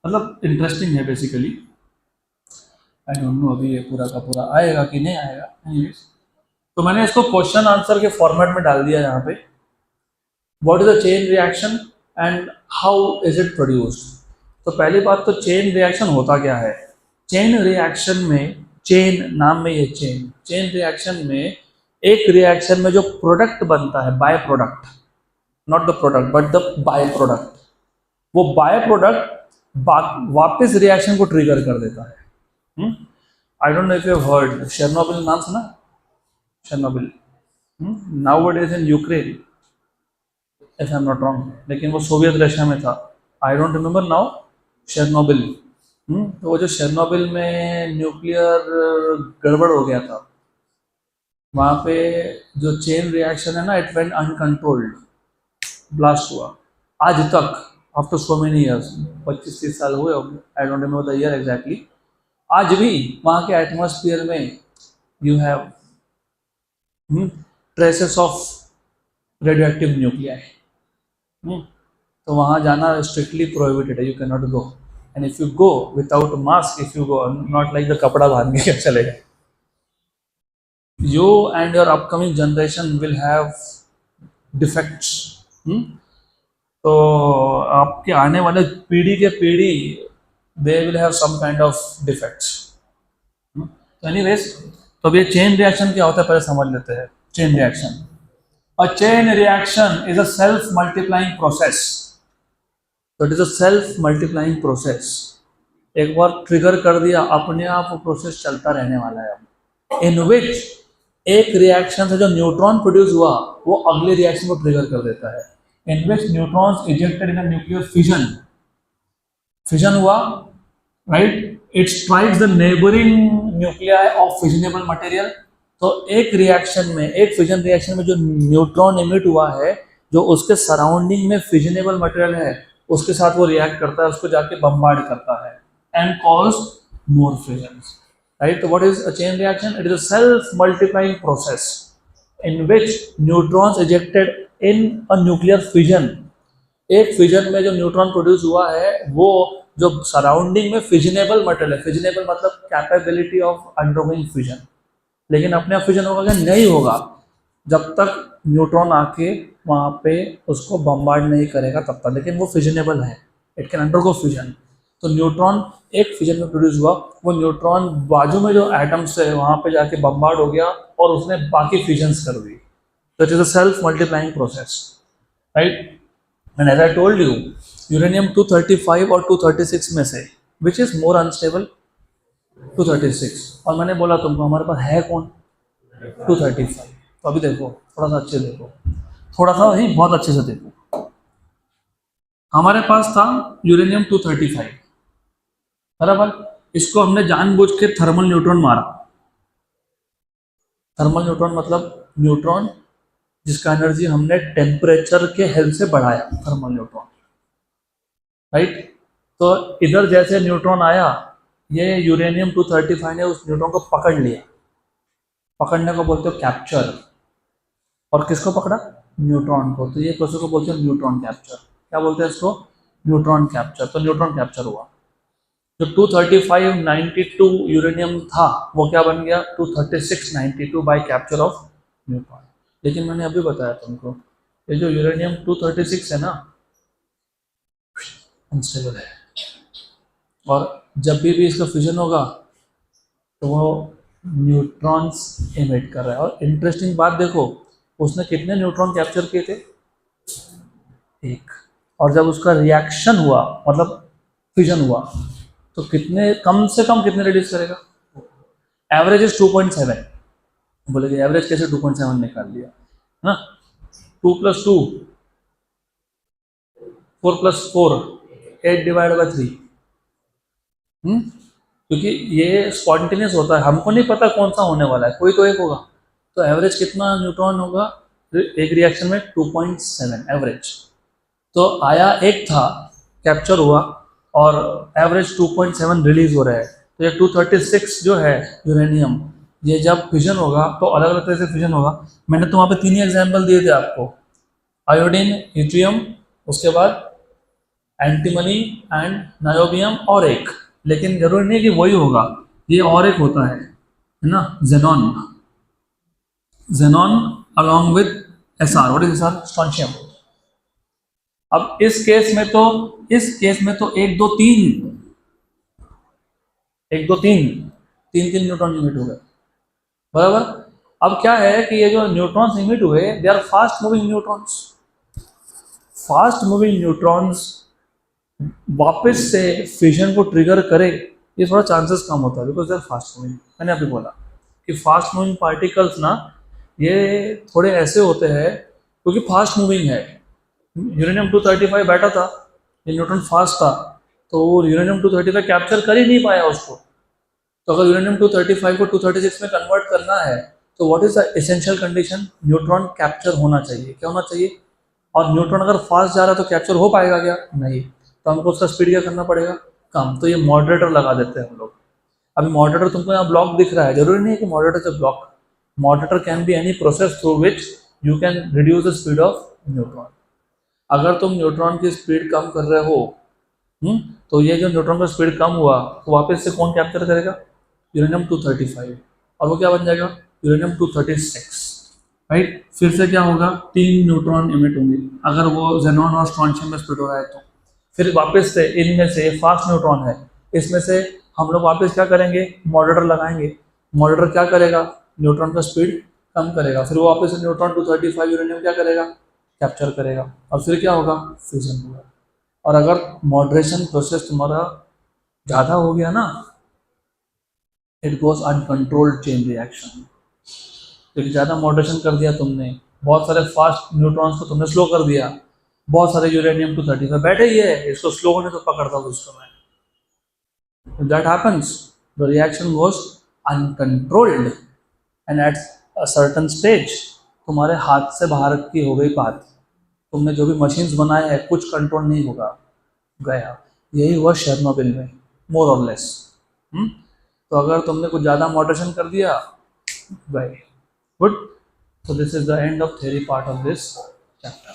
S1: मतलब इंटरेस्टिंग है बेसिकली। आई डोंट नो अभी ये पूरा का पूरा आएगा कि नहीं आएगा। एनीवेज, तो मैंने इसको क्वेश्चन आंसर के फॉर्मेट में डाल दिया यहाँ पे। What is a chain reaction and how is it produced. तो पहली बात तो चेन रिएक्शन होता क्या है। चेन रिएक्शन में चेन, नाम में ये चेन रिएक्शन में एक रिएक्शन में जो प्रोडक्ट बनता है, by product, not the product but the by product, वो बाय प्रोडक्ट वापस रिएक्शन को ट्रिगर कर देता है। I don't know if you have heard Chernobyl, नाम सुना? Chernobyl nowadays in Ukraine, if I am not wrong, लेकिन वो सोवियत रशिया में था। I don't remember now. Chernobyl, तो वो जो शेरनोबिल में न्यूक्लियर गड़बड़ हो गया था, वहाँ पे जो चेन रिएक्शन है ना, इट वेंट अनकंट्रोल्ड, ब्लास्ट हुआ। आज तक आफ्टर सो मेनी ईयर्स, 25-30 साल हुए, आई don't remember the year exactly, आज भी वहाँ के एटमॉस्फेयर में you have traces of radioactive nuclei. तो वहाँ जाना स्ट्रिक्टली प्रोहिबिटेड है, you can not go, and if you go without mask, if you go, not like the कपड़ा बांध के चलेगा, you and your upcoming generation will have defects। तो आपके आने वाले पीढ़ी के पीढ़ी, they will have some kind of defects। तो एनीवेज, तो अब ये चेन रिएक्शन क्या होता है पहले समझ लेते हैं। Chain reaction, a chain reaction is a self multiplying process. तो it is a self multiplying process. एक बार ट्रिगर कर दिया, अपने आप वो प्रोसेस चलता रहने वाला है। इन विच एक रिएक्शन से जो न्यूट्रॉन प्रोड्यूस हुआ वो अगले रिएक्शन को ट्रिगर कर देता है। In which neutrons ejected in a nuclear fission, fission हुआ, right, it strikes the neighbouring nuclei of fissionable material. तो एक रिएक्शन में, एक फिजन रिएक्शन में जो न्यूट्रॉन इमिट हुआ है, जो उसके सराउंडिंग में फिजनेबल मटेरियल है, उसके साथ वो रिएक्ट करता है, उसको जाके बम्बार्ड करता है and cause more fissions. Right? So what is a chain reaction? It is a self-multiplying process in which neutrons ejected in a nuclear fission, एक फिजन में जो न्यूट्रॉन प्रोड्यूस हुआ है वो जो सराउंडिंग में फिजनेबल मटेरियल है, फिजनेबल मतलब कैपेबिलिटी ऑफ अंडरगोइंग फिजन, लेकिन अपने आप फिजन होगा क्या? नहीं होगा, जब तक न्यूट्रॉन आके वहाँ पे उसको बम्बार्ड नहीं करेगा तब तक, लेकिन वो फिजनेबल है, इट कैन अंडरगो फिजन। तो न्यूट्रॉन एक फिजन में प्रोड्यूस हुआ, वो न्यूट्रॉन बाजू में जो एटम्स है वहाँ पे जाके बम्बार्ड हो गया और उसने बाकी फिजन्स कर दी। तो it is a self multiplying process, right. And as I told you, uranium 235 और 236 में से विच इज मोर अनस्टेबल? 236। और मैंने बोला तुमको हमारे पास है कौन? 235। तो अभी देखो, थोड़ा सा अच्छे देखो, थोड़ा सा ही, बहुत अच्छे से देखो। हमारे पास था यूरेनियम 235, बराबर। इसको हमने जानबूझ के थर्मल न्यूट्रॉन मारा। थर्मल न्यूट्रॉन मतलब न्यूट्रॉन जिसका एनर्जी हमने टेम्परेचर के हेल्प से बढ़ाया, थर्मल न्यूट्रॉन, राइट। तो इधर जैसे न्यूट्रॉन आया, ये यूरेनियम 235 ने उस न्यूट्रॉन को पकड़ लिया। पकड़ने को बोलते हो कैप्चर। और किसको पकड़ा? न्यूट्रॉन को। तो ये प्रोसेस को बोलते हैं न्यूट्रॉन कैप्चर। क्या बोलते हैं इसको? Neutron capture. तो न्यूट्रॉन कैप्चर हुआ। जो 235-92 यूरेनियम था वो क्या बन गया? 236-92 बाय कैप्चर ऑफ न्यूट्रॉन। लेकिन मैंने अभी बताया तुमको, ये जो यूरेनियम 236 है ना, अनस्टेबल है, और जब भी इसका फ्यूजन होगा तो वो न्यूट्रॉन्स इमिट कर रहा है। और इंटरेस्टिंग बात देखो, उसने कितने न्यूट्रॉन कैप्चर किए थे? एक। और जब उसका रिएक्शन हुआ, मतलब फ्यूजन हुआ, तो कितने, कम से कम कितने रिलीज करेगा? Average is 2.7। बोलेगे एवरेज कैसे 2.7 निकाल लिया? ना, 2 + 2 4 + 4 8 / 3। क्योंकि ये स्पॉन्टेनियस होता है, हमको नहीं पता कौन सा होने वाला है, कोई तो एक होगा। तो एवरेज कितना न्यूट्रॉन होगा एक रिएक्शन में? 2.7 एवरेज। तो आया एक था, कैप्चर हुआ, और एवरेज 2.7 रिलीज हो रहा है। तो ये 236 जो है यूरेनियम, ये जब फ्यूजन होगा तो अलग अलग तरह से फ्यूजन होगा। मैंने तो वहाँ पे 3 ही एग्जाम्पल दिए थे आपको, आयोडीन, यूट्रियम, उसके बाद एंटीमनी एंड नायोबियम, और एक, लेकिन जरूरी नहीं कि वही होगा, ये और एक होता है ना, xenon. Xenon along with SR. What is SR? Strontium. अब इस केस में तो 1 2 3 तीन न्यूट्रॉन इमिट हो गए, बराबर। अब क्या है कि ये जो न्यूट्रॉन्स इमिट हुए they are fast moving neutrons. Fast moving neutrons वापस से फिजन को ट्रिगर करे, ये थोड़ा चांसेस कम होता है because they are fast moving. मैंने अभी बोला कि फास्ट मूविंग पार्टिकल्स ना ये थोड़े ऐसे होते हैं क्योंकि फास्ट मूविंग है। यूरेनियम 235 बैठा था, ये न्यूट्रॉन फास्ट था, तो यूरेनियम 235 कैप्चर कर ही नहीं पाया उसको। तो अगर यूरेनियम 235 को 236 में कन्वर्ट करना है तो what is the essential condition? Neutron capture होना चाहिए। क्या होना चाहिए? और न्यूट्रॉन अगर फास्ट जा रहा है तो कैप्चर हो पाएगा क्या? नहीं। तो हमको उसका स्पीड क्या करना पड़ेगा? कम। तो ये मॉडरेटर लगा देते हैं हम लोग। अभी मॉडरेटर तुमको यहाँ ब्लॉक दिख रहा है, जरूरी नहीं है कि मॉडरेटर से block. Moderator can be any process through which you can reduce the speed of neutron. अगर तुम न्यूट्रॉन की स्पीड कम कर रहे हो तो ये जो न्यूट्रॉन का स्पीड कम हुआ तो वापस से कौन कैप्चर करेगा? यूरेनियम 235, और वो क्या बन जाएगा? Uranium 236, right. फिर से क्या होगा? 3 न्यूट्रॉन इमिट होंगे अगर वो जेनॉन और स्ट्रॉन्शियम में स्प्लिट हो रहा है तो। फिर वापस से इनमें से फास्ट न्यूट्रॉन है, इसमें से हम लोग वापस क्या करेंगे? मॉडरेटर लगाएंगे। मॉडरेटर क्या करेगा? न्यूट्रॉन का स्पीड कम करेगा। फिर वो वापस से न्यूट्रॉन 235 यूरेनियम क्या करेगा? कैप्चर करेगा। और फिर क्या होगा? फ्यूजन होगा। और अगर मॉडरेशन प्रोसेस तुम्हारा ज़्यादा हो गया ना, it goes uncontrolled chain reaction. क्योंकि ज़्यादा मॉडरेशन कर दिया तुमने, बहुत सारे फास्ट न्यूट्रॉन्स को तुमने स्लो कर दिया, बहुत सारे यूरेनियम 235 बैठे ही है, इसको स्लो होने तो पकड़ता हूँ उसको मैं। If that happens, the reaction goes uncontrolled and at a certain stage तुम्हारे हाथ से बाहर की हो गई बात। तुमने जो भी मशीन्स बनाए हैं कुछ कंट्रोल नहीं होगा, गया। यही हुआ शेरनोबिल में, मोर और लेस। तो अगर तुमने कुछ ज़्यादा मॉडरेशन कर दिया, गए। Good. So this is the end of theory part of this chapter.